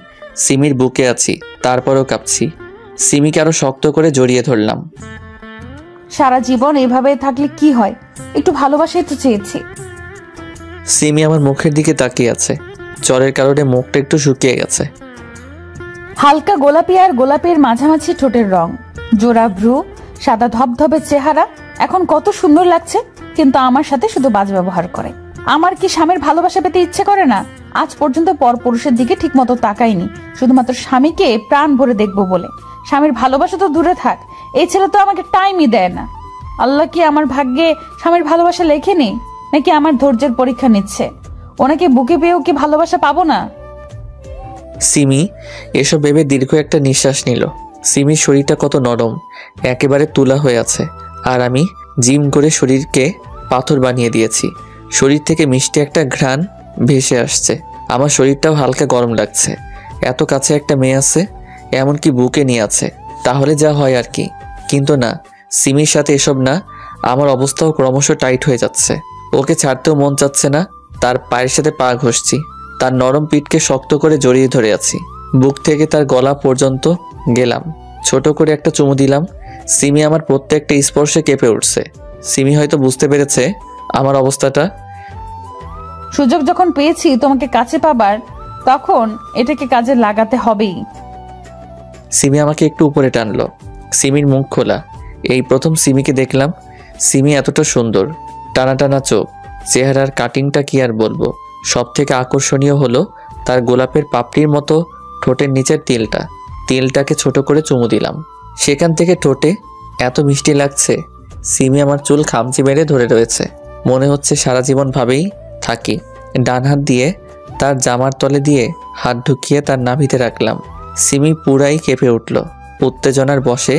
সিমির বুকে আছি, তারপরেও কাঁপছি। সিমিকে আরো শক্ত করে জড়িয়ে ধরলাম। সারা জীবন এইভাবে থাকলে কি হয়? একটু ভালোবাসাই তো চেয়েছি। সিমি আমার মুখের দিকে তাকিয়ে আছে। জ্বরের কারণে মুখটা একটু শুকিয়ে গেছে। হালকা গোলাপি আর গোলাপের মাঝামাঝি ঠোঁটের রং, জোড়া ভ্রু, সাদা ধবধবে চেহারা, এখন কত সুন্দর লাগছে। কিন্তু আমার সাথে শুধু বাজ ব্যবহার করে। আমার কি স্বামীর ভালোবাসা পেতে ইচ্ছে করে না? আজ পর্যন্ত পরপুরুষের দিকে ঠিক মতো তাকাইনি, শুধুমাত্র স্বামীকে প্রাণ ভরে দেখবো বলে। স্বামীর ভালোবাসা তো দূরে থাক, এই ছেলে তো আমাকে টাইমই দেয় না। আল্লাহ কি আমার ভাগ্যে স্বামীর ভালোবাসা লেখেনি, নাকি আমার ধৈর্যের পরীক্ষা নিচ্ছে? ওনাকে বুকে পেয়েও কি ভালোবাসা পাবো না? সিমি এসব ভেবে দীর্ঘ একটা নিঃশ্বাস নিল। সিমির শরীরটা কত নরম, একেবারে তুলা হয়ে আছে। আর আমি জিম করে শরীরকে পাথর বানিয়ে দিয়েছি। শরীর থেকে মিষ্টি একটা ঘ্রাণ ভেসে আসছে। আমার শরীরটাও হালকা গরম লাগছে। এত কাছে একটা মেয়ে আছে, এমনকি বুকে নিয়ে আছে, তাহলে যা হয় আর কি। কিন্তু না, সিমির সাথে এসব না। আমার অবস্থাও ক্রমশ টাইট হয়ে যাচ্ছে। ওকে ছাড়তেও মন চাচ্ছে না। তার পায়ের সাথে পা ঘষছি, তার নরম পিঠকে শক্ত করে জড়িয়ে ধরে আছি। বুক থেকে তার গলা পর্যন্ত গেলাম, ছোট করে একটা চুমু দিলাম। সিমি আমার প্রত্যেকটা স্পর্শে কেঁপে উঠছে। সিমি হয়তো বুঝতে পেরেছে আমার অবস্থাটা। সুযোগ যখন পেয়েছি তোমাকে কাছে পাবার, তখন এটাকে কাজে লাগাতে হবেই। সিমি আমাকে একটু উপরে টানলো। সিমির মুখ খোলা। এই প্রথম সিমিকে দেখলাম। সিমি এতটা সুন্দর, টানা টানা চোখ, চেহারার কাটিংটা কি আর বলবো। সব থেকে আকর্ষণীয় হলো তার গোলাপের পাপড়ির মতো ঠোঁটের নিচের তিলটা। তিলটাকে ছোট করে চুমু দিলাম। সেখান থেকে ঠোঁটে এত মিষ্টি লাগছে। সিমি আমার চুল খামচি মেরে ধরে রয়েছে। মনে হচ্ছে সারা জীবন ভাবেই থাকি। ডান হাত দিয়ে তার জামার তলে দিয়ে হাত ঢুকিয়ে তার নাভিতে রাখলাম। সিমি পুরাই কেঁপে উঠল। উত্তেজনার বশে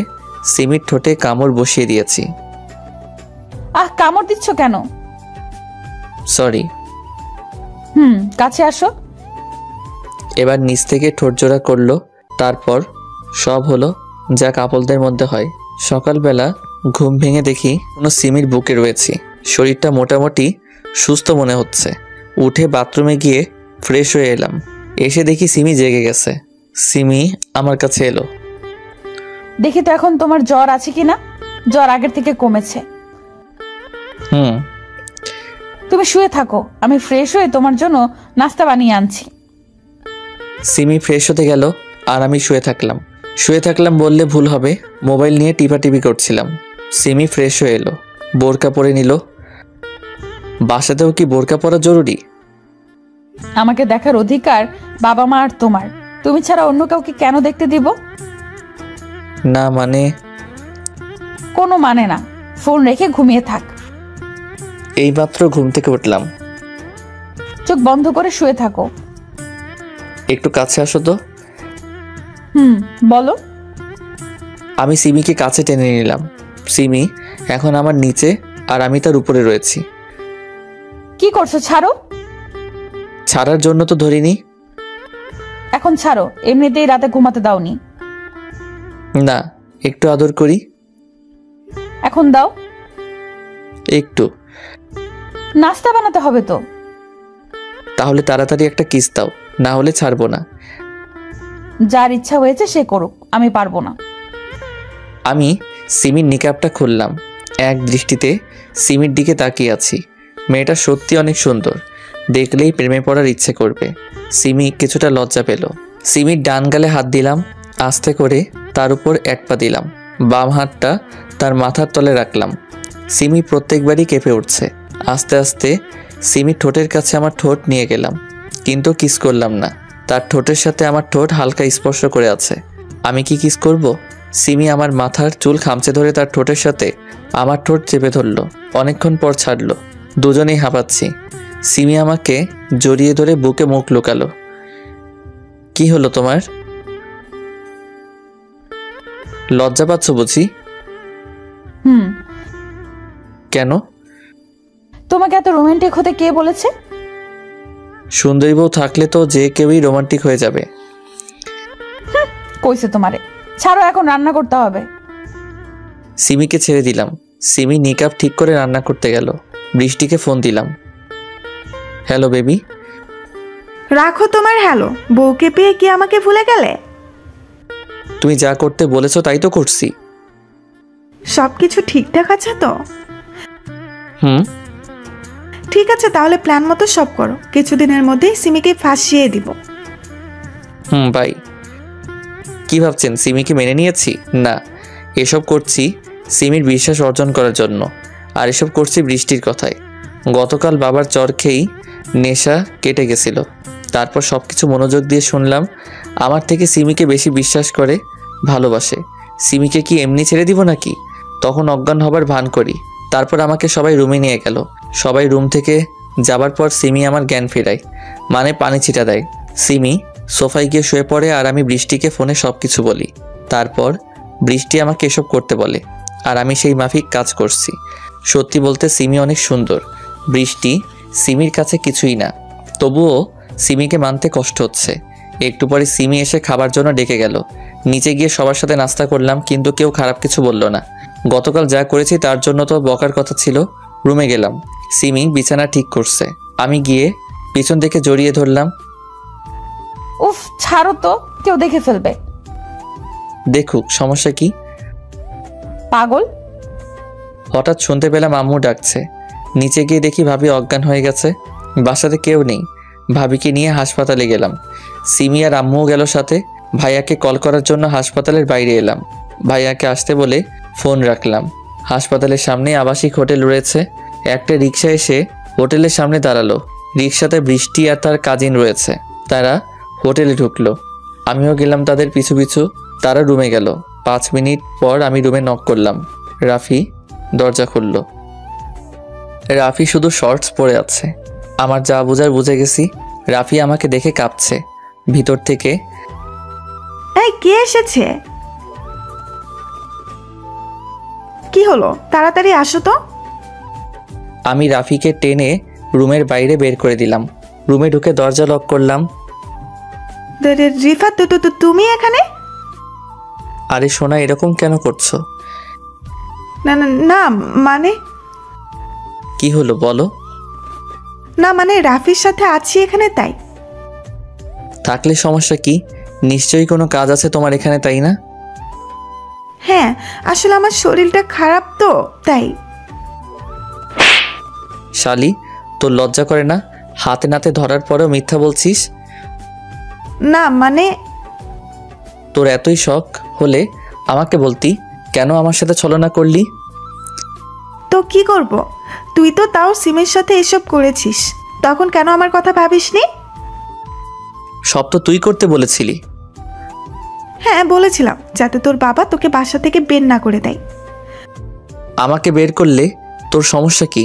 সিমির ঠোঁটে কামড় বসিয়ে দিয়েছি। আহ, কামড় দিচ্ছ কেন? সরি। কাছে আসো। এবার নিচ থেকে ঠোঁট জোড়া করলো। তারপর সব হলো যা কাপলদের মধ্যে হয়। সকালবেলা ঘুম ভেঙে দেখি কোনো সিমির বুকে রয়েছি। শরীরটা মোটামুটি সুস্থ মনে হচ্ছে। উঠে বাথরুমে গিয়ে ফ্রেশ হয়ে এলাম। এসে দেখি সিমি জেগে গেছে। সিমি আমার কাছে এলো। দেখি তো এখন তোমার জ্বর আছে কিনা। জ্বর আগের থেকে কমেছে। তুমি শুয়ে থাকো, আমি ফ্রেশ হয়ে তোমার জন্য নাস্তা বানিয়ে আনছি। সিমি ফ্রেশ হতে গেল আর আমি শুয়ে থাকলাম বললে ভুল হবে। মোবাইল নিয়ে টিপাটিপি করছিলাম। সিমি ফ্রেশ হয়ে এলো, বোরকা পরে নিল। বাসাতেও কি বোরকা পরা জরুরি? আমাকে দেখার অধিকার বাবা মা আর তোমার। তুমি ছাড়া অন্য কাউকে কেন দেখতে দিব? না মানে? কোনো মানে না। ফোন রেখে ঘুমিয়ে থাক। এইমাত্র ঘুম থেকে উঠলাম। চোখ বন্ধ করে শুয়ে থাকো। একটু কাছে আসো তো। বলো। আমি সিমিকে কাছে টেনে নিলাম। সিমি এখন আমার নিচে আর আমি তার উপরে রয়েছি। কি করছো? ছাড়ো। ছাড়ার জন্য তো ধরিনি। এখন ছাড়ো, এমনিতেই রাতে ঘুমাতে দাওনি। না, একটু আদর করি। এখন দাও। একটু। নাস্তা বানাতে হবে তো। তাহলে তাড়াতাড়ি একটা কিস দাও, না হলে ছাড়বো না। যার ইচ্ছা হয়েছে সে করুক, আমি পারবো না। আমি সিমির নিকাবটা খুললাম। এক দৃষ্টিতে সিমির দিকে তাকিয়ে আছি। মেয়েটা সত্যি অনেক সুন্দর, দেখলেই প্রেমে পড়ার ইচ্ছে করবে। সিমি কিছুটা লজ্জা পেল। সিমির ডান গালে হাত দিলাম, আস্তে করে তার উপর এক পা দিলাম। বাম হাতটা তার মাথার তলে রাখলাম। সিমি প্রত্যেকবারই কেঁপে উঠছে। আস্তে আস্তে সিমির ঠোঁটের কাছে আমার ঠোঁট নিয়ে গেলাম, কিন্তু কিস করলাম না। তার ঠোঁটের সাথে আমার ঠোঁট হালকা স্পর্শ করে আছে। আমি কি কিস করব? সিমি আমার মাথার চুল খামচে ধরে তার ঠোঁটের সাথে আমার ঠোঁট চেপে ধরল। অনেকক্ষণ পর ছাড়লো। দুজনেই হাঁপাচ্ছি। সিমি আমাকে জড়িয়ে ধরে বুকে মুখ লুকালো। কি হলো তোমার? লজ্জা পাচ্ছ বুঝি? কেন? তোমাকে এত রোমান্টিক হতে কে বলেছে? সুন্দরী বউ থাকলে তো যে কেউই রোমান্টিক হয়ে যাবে। কইছে তোমারে। ছাড়ো, এখন রান্না করতে হবে। সিমিকে ছেড়ে দিলাম। সিমি নিকাপ ঠিক করে রান্না করতে গেল। বৃষ্টিকে ফোন দিলাম। Hello baby. রাখো তোমার হ্যালো, বউকে পেয়ে কি আমাকে ভুলে গেলে? তুমি যা করতে বলেছো তাই তো করছি। সব কিছু ঠিকঠাক আছে তো? ঠিক আছে, তাহলে প্ল্যান মতো সব করো। কিছুদিনের মধ্যেই সিমিকে ফাঁসিয়ে দিব। বাই। কি ভাবছেন সিমিকে মেনে নিয়েছি? না, এসব করছি সিমির বিশ্বাস অর্জন করার জন্য। আর এসব করছি বৃষ্টির কথায়। গতকাল বাবার চর খেয়েই নেশা কেটে গেছিল। তারপর সব কিছু মনোযোগ দিয়ে শুনলাম আমার থেকে সিমিকে বেশি বিশ্বাস করে, ভালোবাসে। সিমিকে কি এমনি ছেড়ে দিব নাকি? তখন অজ্ঞান হবার ভান করি। তারপর আমাকে সবাই রুমে নিয়ে গেল। সবাই রুম থেকে যাবার পর সিমি আমার জ্ঞান ফেরায়, মানে পানি ছিটা দেয়। সিমি সোফায় গিয়ে শুয়ে পড়ে আর আমি বৃষ্টিকে ফোনে সব কিছু বলি। তারপর বৃষ্টি আমাকে এসব করতে বলে আর আমি সেই মাফিক কাজ করছি। সত্যি বলতে সিমি অনেক সুন্দর। বৃষ্টি সিমির কাছে কিছুই না, তবুও সিমিকে মানতে কষ্ট হচ্ছে। একটু পরে সিমি এসে খাবার জন্য ডেকে গেল। নিচে গিয়ে সবার সাথে নাস্তা করলাম, কিন্তু কেউ খারাপ কিছু বলল না। গতকাল যা করেছি তার জন্য তো বকার কথা ছিল। রুমে গেলাম। সিমি বিছানা ঠিক করছে। আমি গিয়ে পিছন থেকে জড়িয়ে ধরলাম। উফ, ছাড়ো তো, কেউ দেখে ফেলবে। দেখুক, সমস্যা কি? পাগল। হঠাৎ শুনতে পেলাম আম্মু ডাকছে। নিচে গিয়ে দেখি ভাবি অজ্ঞান হয়ে গেছে। বাসাতে কেউ নেই। ভাবিকে নিয়ে হাসপাতালে গেলাম। সিমি আর আম্মুও গেল সাথে। ভাইয়াকে কল করার জন্য হাসপাতালের বাইরে এলাম। ভাইয়াকে আসতে বলে ফোন রাখলাম। হাসপাতালের সামনে আবাসিক হোটেল রয়েছে। একটা রিক্সা এসে হোটেলের সামনে দাঁড়ালো। রিক্সাতে বৃষ্টি আর তার কাজিন রয়েছে। তারা হোটেলে ঢুকলো। আমিও গেলাম তাদের পিছু পিছু। তারা রুমে গেল। 5 মিনিট পর আমি রুমে নক করলাম। রাফি দরজা খুলল। রাফি শুধু শর্টস পরে আছে। আমার যা বোঝার বুঝে গেছি। রাফি আমাকে দেখে কাঁপছে। ভিতর থেকে, এই কে এসেছে? কি হলো, তাড়াতাড়ি আসো তো। আমি রাফিকে টেনে রুমের বাইরে বের করে দিলাম। রুমে ঢুকে দরজা লক করলাম। রিফাত, তুমি এখানে? আরে সোনা, এরকম কেন করছো? না না না, মানে কি হলো বলো? না মানে রাফির সাথে আছি এখানে, তাই। থাকলে সমস্যা কি? নিশ্চয়ই কোনো কাজ আছে তোমার এখানে, তাই না? হ্যাঁ, আসলে আমার শরীরটা খারাপ তো, তাই। শালি, তোর লজ্জা করে না? হাতে নাতে ধরার পরেও মিথ্যা বলছিস। না মানে, তোর এতই শখ হলে আমাকে বলতি, কেন আমার সাথে ছলনা করলি? তো কি করব? তুই তো তাও সিমের সাথে এসব করেছিস, তখন কেন আমার কথা ভাবিসনি? সব তো তুই করতে বলেছিলি। হ্যাঁ বলেছিলাম, যাতে তোর বাবা তোকে বাসা থেকে বের না করে দেয়। আমাকে বের করলে তোর সমস্যা কি?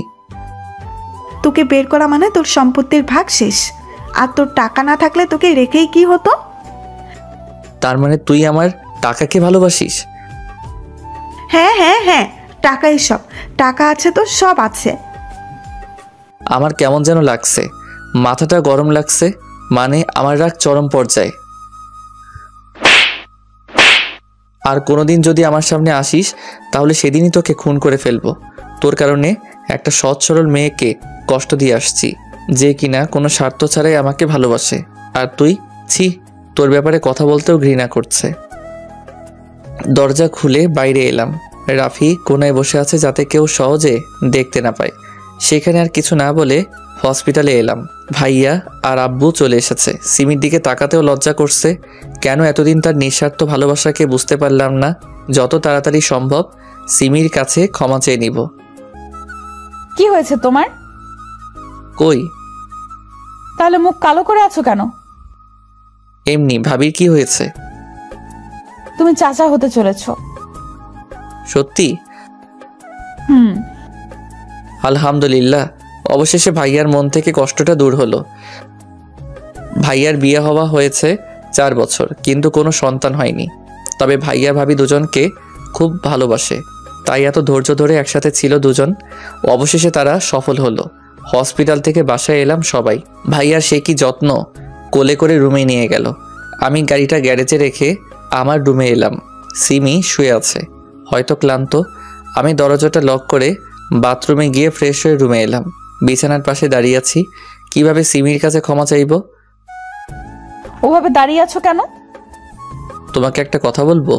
তোকে বের করা মানে তোর সম্পত্তির ভাগ শেষ। আর তোর টাকা না থাকলে তোকে রেখেই কি হতো? তার মানে তুই আমার টাকাকে ভালোবাসিস? হ্যাঁ হ্যাঁ হ্যাঁ, টাকাই সব। টাকা আছে তো সব আছে। আমার কেমন যেন লাগছে, মাথাটা গরম লাগছে। মানে আমার রাগ চরম পর্যায়ে। আর কোনোদিন যদি আমার সামনে আসিস তাহলে সেদিনই তোকে খুন করে ফেলবো। তোর কারণে একটা সৎ সরল মেয়েকে কষ্ট দিয়ে আসছি, যে কিনা কোনো স্বার্থ ছাড়াই আমাকে ভালোবাসে। আর তুই, ছি, তোর ব্যাপারে কথা বলতেও ঘৃণা করছে। দরজা খুলে বাইরে এলাম। রাফি কোনায় বসে আছে, যাতে কেউ সহজে দেখতে না পায়। সেখানে আর কিছু না বলে হসপিটালে এলাম। ভাইয়া আর আব্বু চলে এসেছে। সিমির দিকে তাকাতেও লজ্জা করছে। কেন এতদিন তার নিঃস্বার্থ ভালোবাসাকে বুঝতে পারলাম না। যত তাড়াতাড়ি সম্ভব সিমির কাছে ক্ষমা চেয়ে নিব। কি হয়েছে তোমার? কই? তাহলে মুখ কালো করে আছো কেন? এমনি। ভাবির কি হয়েছে? তুমি চাচা হতে চলেছো। সত্যি? হুম। আলহামদুলিল্লাহ, অবশেষে ভাইয়ার মন থেকে কষ্টটা দূর হলো। ভাইয়ার বিয়ে হওয়া হয়েছে 4 বছর, কিন্তু কোনো সন্তান হয়নি। তবে ভাইয়া ভাবি দুজনকে খুব ভালোবাসে, তাই এত ধৈর্য ধরে একসাথে ছিল দুজন। অবশেষে তারা সফল হলো। হসপিটাল থেকে বাসায় এলাম সবাই। ভাইয়ার সে কি যত্ন, কোলে করে রুমে নিয়ে গেল। আমি গাড়িটা গ্যারেজে রেখে আমার রুমে এলাম। সিমি শুয়ে আছে, হয়তো ক্লান্ত। আমি দরজাটা লক করে বাথরুমে গিয়ে ফ্রেশ হয়ে রুমে এলাম। বিছানার পাশে দাঁড়িয়ে আছি। কিভাবে সিমির কাছে ক্ষমা চাইব? ওভাবে দাঁড়িয়ে আছো কেন? তোমাকে একটা কথা বলবো।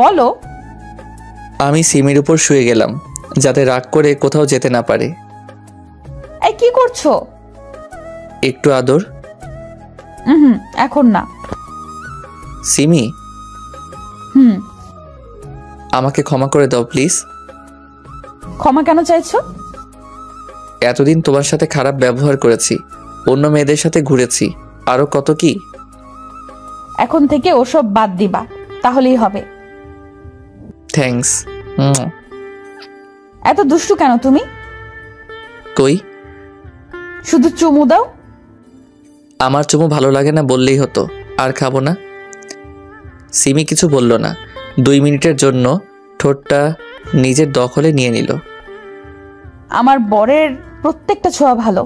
বলো। আমি সিমির উপর শুয়ে গেলাম, যাতে রাগ করে কোথাও যেতে না পারে। এই কি করছো? একটু আদর। এখন না। সিমি, আমাকে ক্ষমা করে দাও প্লিজ। ক্ষমা কেন চাইছো? এতদিন তোমার সাথে খারাপ ব্যবহার করেছি, অন্য মেয়েদের সাথে ঘুরেছি, আরো কত কি। এখন থেকে ওসব বাদ দিবা, তাহলেই হবে। থ্যাঙ্কস। এত দুষ্টু কেন তুমি? কই, শুধু চুমু দাও। আমার চুমু ভালো লাগে না বললেই হতো, আর খাবো না। সিমি কিছু বলল না। 2 মিনিটের জন্য ঠোঁটটা নিজের দখলে নিয়ে নিল। আমার বরের প্রত্যেকটা ছোঁয়া ভালো।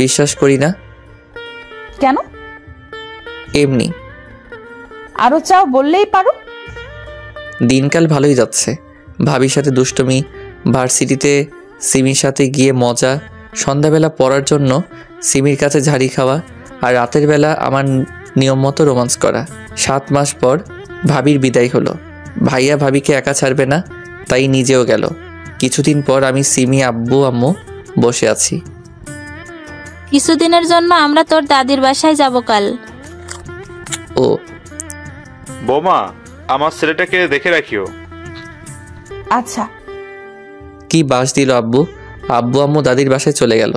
বিশ্বাস করি না। কেন? এমনি। আরো চাও বললেই পারো। দিনকাল ভালোই যাচ্ছে। ভাবির সাথে দুষ্টুমি, ভার্সিটিতে সিমির সাথে গিয়ে মজা, সন্ধ্যাবেলা পড়ার জন্য সিমির কাছে ঝাড়ি খাওয়া, আর রাতের বেলা আমার নিয়ম মতো রোমান্স করা। 7 মাস পর ভাবির বিদায় হলো। ভাইয়া ভাবিকে একা ছাড়বে না, তাই নিজেও গেল। কিছুদিন পর আমি, সিমি, আব্বু আম্মু বসে আছি। কিছুদিনের জন্য আমরা তোর দাদির বাসায় যাব কাল। ও বোমা, আমার ছেলেটাকে দেখে রাখিও। আচ্ছা। কি বাস দিল আব্বু। আব্বু আম্মু দাদির বাসায় চলে গেল।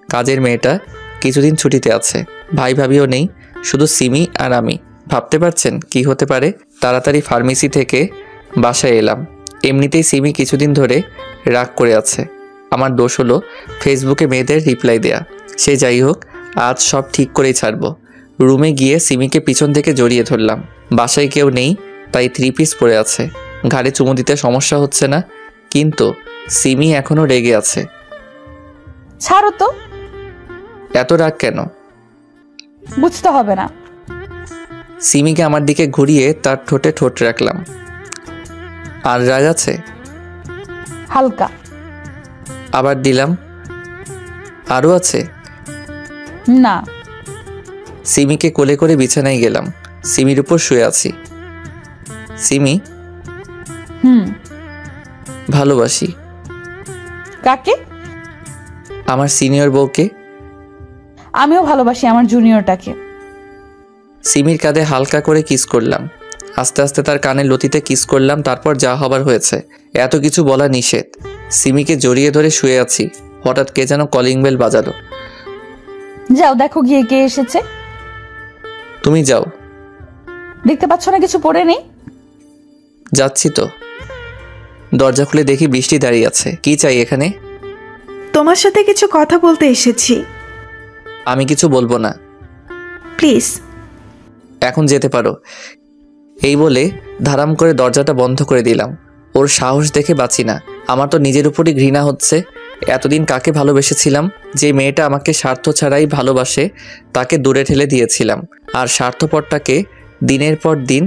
কাজের মেয়েটা কিছুদিন ছুটিতে আছে। ভাই ভাবিও নেই, শুধু সিমি আর আমি। ভাবতে পারছেন কি হতে পারে? তাড়াতাড়ি ফার্মেসি থেকে বাসায় এলাম। এমনিতেই সিমি কিছুদিন ধরে রাগ করে আছে। আমার দোষ হলো ফেসবুকে মেয়েদের রিপ্লাই দেয়া। সে যাই হোক, আজ সব ঠিক করেই ছাড়বো। রুমে গিয়ে সিমিকে পিছন থেকে জড়িয়ে ধরলাম। বাসায় কেউ নেই, তাই 3 পিস পরে আছে। ঘাড়ে চুমু দিতে সমস্যা হচ্ছে না, কিন্তু সিমি এখনো রেগে আছে। ছাড়ো তো। এত রাগ কেন? বুঝতে হবে না। সিমিকে আমার দিকে ঘুরিয়ে তার ঠোঁটে ঠোঁট রাখলাম। আর রাগ আছে? হালকা। আবার দিলাম। আরও আছে? না। সিমিকে কোলে করে বিছানায় গেলাম। সিমির উপর শুয়ে আছি। সিমি, ভালোবাসি। কাকে? আমার সিনিয়র বউকে। আমিও ভালোবাসি আমার জুনিয়রটাকে। সিমির কাঁধে হালকা করে কিস করলাম। আস্তে আস্তে তার কানে লতিতে কিস করলাম। তারপর যা হবার হয়েছে। এত কিছু বলা নিষেধ। সিমিকে জড়িয়ে ধরে শুয়ে আছি। হঠাৎ কে যেন কলিং বেল বাজালো। যাও দেখো গিয়ে কে এসেছে। তুমি যাও। দেখতে পাচ্ছ না কিছু পড়ে নেই? যাচ্ছি তো। দরজা খুলে দেখি বৃষ্টি দাঁড়িয়ে আছে। কি চাই এখানে? তোমার সাথে কিছু কথা বলতে এসেছি। আমি কিছু বলবো না। প্লিজ। এখন যেতে পারো। এই বলে ধারাম করে দরজাটা বন্ধ করে দিলাম। ওর সাহস দেখে বাঁচি না। আমার তো নিজের উপরই ঘৃণা হচ্ছে। এতদিন কাকে ভালোবেসেছিলাম? যে মেয়েটা আমাকে স্বার্থ ছাড়াই ভালোবাসে, তাকে দূরে ঠেলে দিয়েছিলাম। আর স্বার্থপরটাকে দিনের পর দিন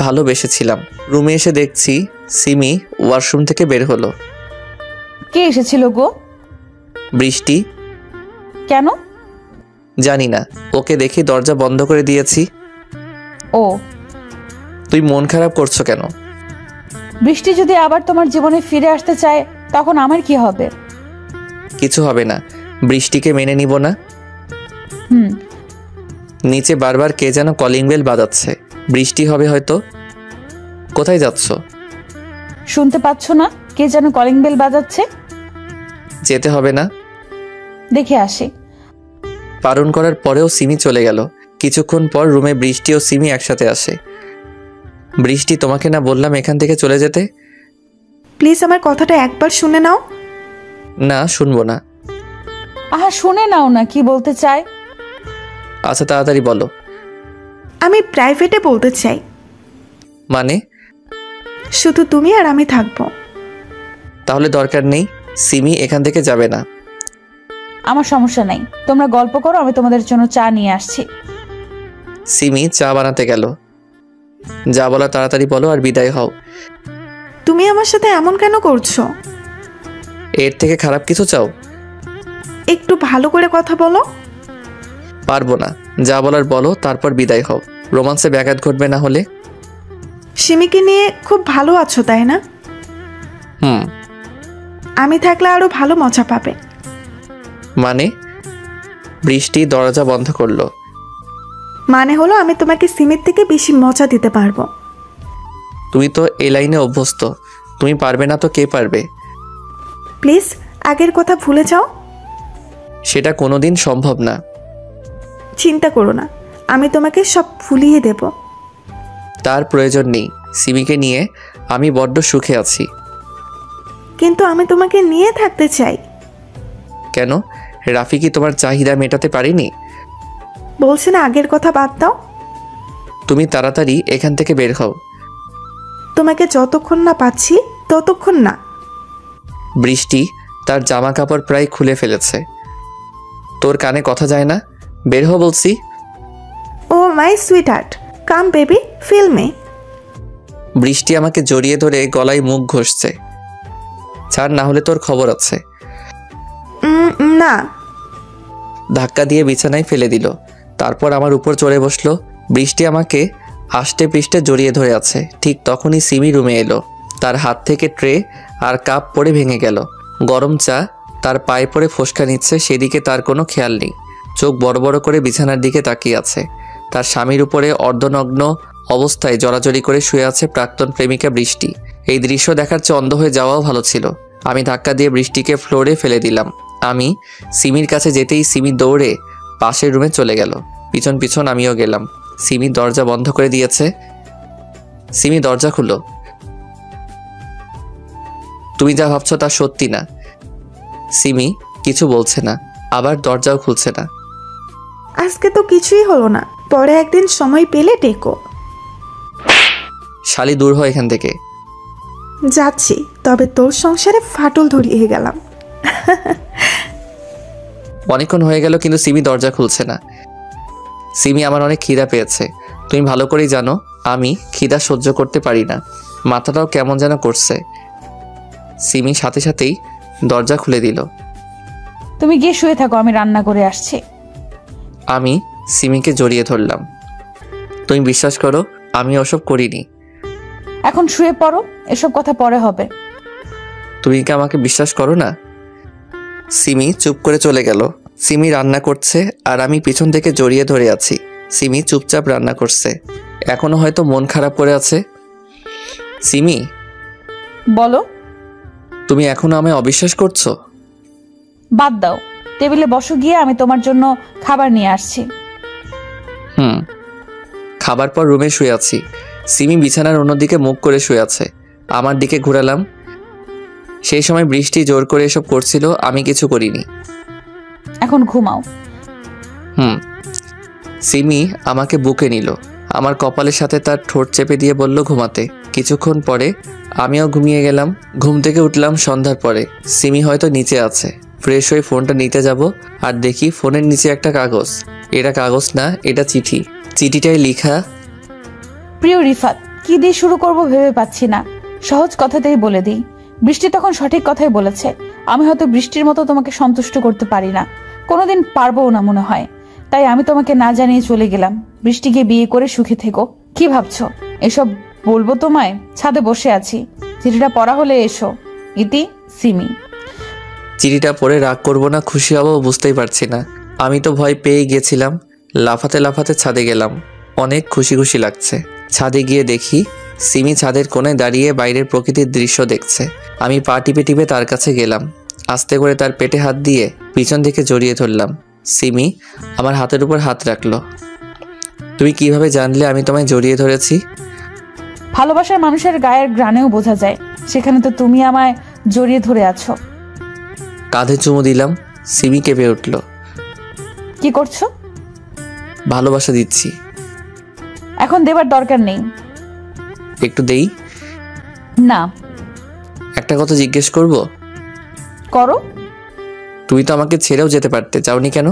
ভালোবেসেছিলাম। রুমে এসে দেখছি সিমি ওয়াশরুম থেকে বের হলো। কে এসেছিল গো? বৃষ্টি। কেন? জানি না, ওকে দেখে দরজা বন্ধ করে দিয়েছি। ও। তুই মন খারাপ করছো কেন? বৃষ্টি যদি আবার তোমার জীবনে ফিরে আসতে চায়, তখন আমার কি হবে? কিছু হবে না। বৃষ্টিকে মেনে নিব না। নিচে বারবার কে যেন কলিং বেল বাজাচ্ছে। বৃষ্টি হবে হয়তো। কোথায় যাচ্ছ? শুনতে পাচ্ছ না কে যেন কলিং বেল বাজাচ্ছে? যেতে হবে না। দেখে আসি। বারণ করার পরেও সিমি চলে গেল। কিছুক্ষণ পর রুমে বৃষ্টি ও সিমি একসাথে আসে। বৃষ্টি, তোমাকে না বললাম এখান থেকে চলে যেতে? প্লিজ আমার কথাটা একবার শুনে নাও। না, শুনবো না। আহা, শুনে নাও না কি বলতে চায়। আচ্ছা, তাড়াতাড়ি বলো। আমি প্রাইভেটে বলতে চাই। মানে? শুধু তুমি আর আমি থাকবো। তাহলে দরকার নেই, সিমি এখান থেকে যাবে না। আমার সমস্যা নাই, তোমরা গল্প করো, আমি তোমাদের জন্য চা নিয়ে আসছি। সিমি চা বানাতে গেল। যা বলা তাড়াতাড়ি বলো আর বিদায় হও। তুমি আমার সাথে এমন কেন করছো? এর থেকে খারাপ কিছু চাও? একটু ভালো করে কথা বলো। পারবো না, যা বলার বলো, তারপর বিদায় হও। রোমান্সে ব্যাঘাত ঘটবে না হলে। সিমিকে নিয়ে খুব ভালো আছো তাই না? হুম। আমি থাকলে আরো ভালো মজা পাবে। মানে? বৃষ্টি দরজা বন্ধ করলো। মানে হলো আমি তোমাকে সিমির থেকে বেশি মজা দিতে পারবো। তুমি তো এই লাইনে অভ্যস্ত, তুমি পারবে না তো কে পারবে? প্লিজ আগের কথা ভুলে যাও। সেটা কোনোদিন সম্ভব না। চিন্তা করো না, আমি তোমাকে সব ভুলিয়ে দেব। তার প্রয়োজন নেই, সিমিকে নিয়ে আমি বড্ড সুখে আছি। কিন্তু আমি তোমাকে নিয়ে থাকতে চাই। কেন? রাফি কি তোমার চাহিদা মেটাতে পারেনি? বলছে না আগের কথা বাদ দাও। তুমি তাড়াতাড়ি এখান থেকে বের হও। তোমাকে যতক্ষণ না পাচ্ছি ততক্ষণ না। বৃষ্টি তার জামা কাপড় প্রায় খুলে ফেলেছে। তোর কানে কথা যায় না? বের হও বলছি। Oh my sweetheart, come baby, feel me. বৃষ্টি আমাকে জড়িয়ে ধরে গলায় মুখ ঘষছে। ছাড়, না হলে তোর খবর আছে। না। ধাক্কা দিয়ে বিছানায় ফেলে দিল, তারপর আমার উপর চড়ে বসলো। বৃষ্টি আমাকে আষ্টে পৃষ্ঠে জড়িয়ে ধরে আছে। ঠিক তখনই সিমি রুমে এলো। তার হাত থেকে ট্রে আর কাপ পড়ে ভেঙে গেল। গরম চা তার পায়ে পড়ে ফোসকা নিচ্ছে, সেদিকে তার কোনো খেয়াল নেই। চোখ বড় বড় করে বিছানার দিকে তাকিয়ে আছে। তার স্বামীর উপরে অর্ধনগ্ন অবস্থায় জড়াজড়ি করে শুয়ে আছে প্রাক্তন প্রেমিকা বৃষ্টি। এই দৃশ্য দেখার চেয়ে অন্ধ হয়ে যাওয়াও ভালো ছিল। আমি ধাক্কা দিয়ে বৃষ্টিকে ফ্লোরে ফেলে দিলাম। আমি সিমির কাছে যেতেই সিমি দৌড়ে পাশের রুমে চলে গেল। পিছন পিছন আমিও গেলাম। সিমি দরজা বন্ধ করে দিয়েছে। সিমি, দরজা খুলো। তুমি যা ভাবছো তা সত্যি না। সিমি কিছু বলছে না, আবার দরজাও খুলছে না। আজকে তো কিছুই হলো না, পরে একদিন সময় পেলে ডেকো। শালি, দূর হয় এখান থেকে। যাচ্ছি, তবে তোর সংসারে ফাটল ধরিয়ে গেলাম। অনেকক্ষণ হয়ে গেল কিন্তু সিমি দরজা খুলছে না। সিমি, আমার অনেক খিদা পেয়েছে। তুমি ভালো করেই জানো আমি খিদা সহ্য করতে পারি না। মাথাটাও কেমন যেন করছে। সিমি সাথে সাথেই দরজা খুলে দিল। তুমি গিয়ে শুয়ে থাকো, আমি রান্না করে আসছি। আমি সিমিকে জড়িয়ে ধরলাম। তুমি বিশ্বাস করো, আমি ওসব করিনি। এখন শুয়ে পড়ো, এসব কথা পরে হবে। তুমি কি আমাকে বিশ্বাস করো না? সিমি চুপ করে চলে গেল। সিমি রান্না করছে আর আমি পিছন থেকে জড়িয়ে ধরে আছি। সিমি চুপচাপ রান্না করছে, এখনো হয়তো মন খারাপ করে আছে। সিমি, বলো। তুমি এখনো আমায় অবিশ্বাস করছো? বাদ দাও, টেবিলে বসো গিয়ে, আমি তোমার জন্য খাবার নিয়ে আসছি। খাবার পর রুমে শুয়ে আছি। সিমি বিছানার অন্যদিকে মুখ করে শুয়ে আছে। আমার দিকে ঘুরালাম। সেই সময় বৃষ্টি জোর করে এসব করছিল, আমি কিছু করিনি। এখন ঘুমাও। সিমি আমাকে বুকে নিল, আমার কপালের সাথে তার ঠোঁট চেপে দিয়ে বলল ঘুমাতে। কিছুক্ষণ পরে আমিও ঘুমিয়ে গেলাম। ঘুম থেকে উঠলাম সন্ধ্যার পরে। সিমি হয়তো নিচে আছে। ফ্রেশ হয়ে ফোনটা নিতে যাব আর দেখি ফোনের নিচে একটা কাগজ। এটা কাগজ না, এটা চিঠি। চিঠিটায় লেখা, প্রিয় রিফাত। কি দিয়ে শুরু করব ভেবে পাচ্ছি না, সহজ কথাতেই বলে দিই। বৃষ্টি তখন সঠিক কথাই বলেছে। আমি হয়তো বৃষ্টির মতো তোমাকে সন্তুষ্ট করতে পারি না, কোনোদিন পারবও না মনে হয়। তাই আমি তোমাকে না জানিয়ে চলে গেলাম। বৃষ্টিকে বিয়ে করে সুখে থেকো। কি ভাবছো এসব বলবো তোমায়? ছাদে বসে আছি, চিঠিটা পড়া হলে এসো। ইতি, সিমি। চিঠিটা পড়ে রাগ করবো না খুশি হবো বুঝতেই পারছি না। আমি তো ভয় পেয়ে গেছিলাম। লাফাতে লাফাতে ছাদে গেলাম। অনেক খুশি খুশি লাগছে। ছাদে গিয়ে দেখি সিমি ছাদের কোণে দাঁড়িয়ে বাইরের প্রকৃতির দৃশ্য দেখছে। আমি পা টিপে টিপে তার কাছে গেলাম। আস্তে করে তার পেটে হাত দিয়ে পিছন থেকে জড়িয়ে ধরলাম। সিমি আমার হাতের উপর হাত রাখলো। তুমি কিভাবে জানলে আমি তোমায় জড়িয়ে ধরেছি? ভালোবাসার মানুষের গায়ের গ্রানেও বোঝা যায়। সেখানে তো তুমি আমায় জড়িয়ে ধরে আছো। কাঁধে চুমু দিলাম। সিমি কেঁপে উঠল। কি করছো? ভালোবাসা দিচ্ছি। এখন দেবার দরকার নেই। একটু দেই। না। একটা কথা জিজ্ঞেস করব? করো। তুমি তো আমাকে ছেড়েও যেতে পারতে, যাওনি কেন?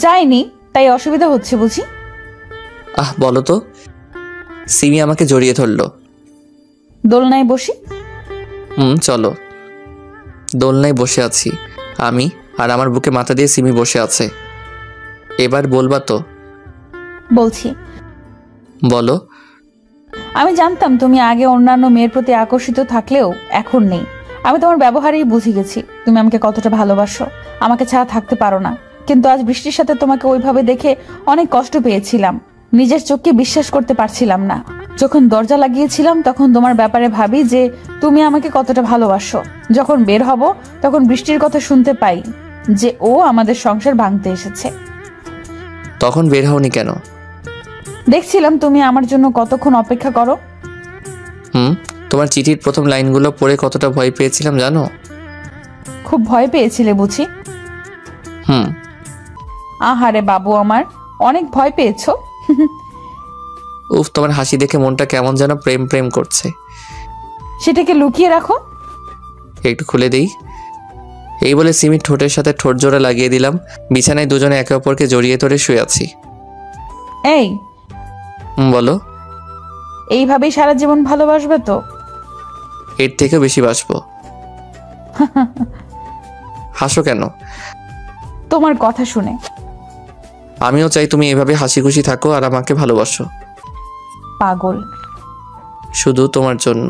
যাইনি, তাই অসুবিধা হচ্ছে বুঝি? বলো তো। সিমি আমাকে জড়িয়ে ধরলো। দোলনায় বসি? চলো। দোলনায় বসে আছি আমি, আর আমার বুকে মাথা দিয়ে সিমি বসে আছে। এবার বলবা তো? বলছি। বলো। আমি জানতাম তুমি আগে অন্যান্য মেয়ের প্রতি আকর্ষিত থাকলেও এখন নেই। আমি তোমার ব্যবহারেই বুঝে গেছি তুমি আমাকে কতটা ভালোবাসো, আমাকে ছাড়া থাকতে পারো না। কিন্তু আজ বৃষ্টির সাথে তোমাকে ওইভাবে দেখে অনেক কষ্ট পেয়েছিলাম। নিজের চোখকে বিশ্বাস করতে পারছিলাম না। যখন দরজা লাগিয়েছিলাম তখন তোমার ব্যাপারে ভাবি যে তুমি আমাকে কতটা ভালোবাসো। যখন বের হব তখন বৃষ্টির কথা শুনতে পাই যে ও আমাদের সংসার ভাঙতে এসেছে। তখন বের হওনি কেন? দেখছিলাম তুমি আমার জন্য কতক্ষণ অপেক্ষা করো। তোমার চিঠির প্রথম লাইনগুলো পড়ে কতটা ভয় পেয়েছিলাম জানো? খুব ভয় পেয়েছিলে বুঝি? আহারে বাবু আমার, অনেক ভয় পেয়েছো। তোমার হাসি দেখে মনটা কেমন যেন প্রেম প্রেম করছে। সেটাকে লুকিয়ে রাখো। একটু খুলে দেই। এই বলে সিমির ঠোঁটের সাথে ঠোঁট জোড়া লাগিয়ে দিলাম। বিছানায় দুজনে একে অপরকে জড়িয়ে ধরে শুয়ে আছি। এই বলো। এইভাবেই সারা জীবন ভালোবাসবে তো? এর থেকেও বেশি বাসবো। হাসো কেন? তোমার কথা শুনে। আমিও চাই তুমি এভাবে হাসি খুশি থাকো আর আমাকে ভালোবাসো। পাগল। শুধু তোমার জন্য।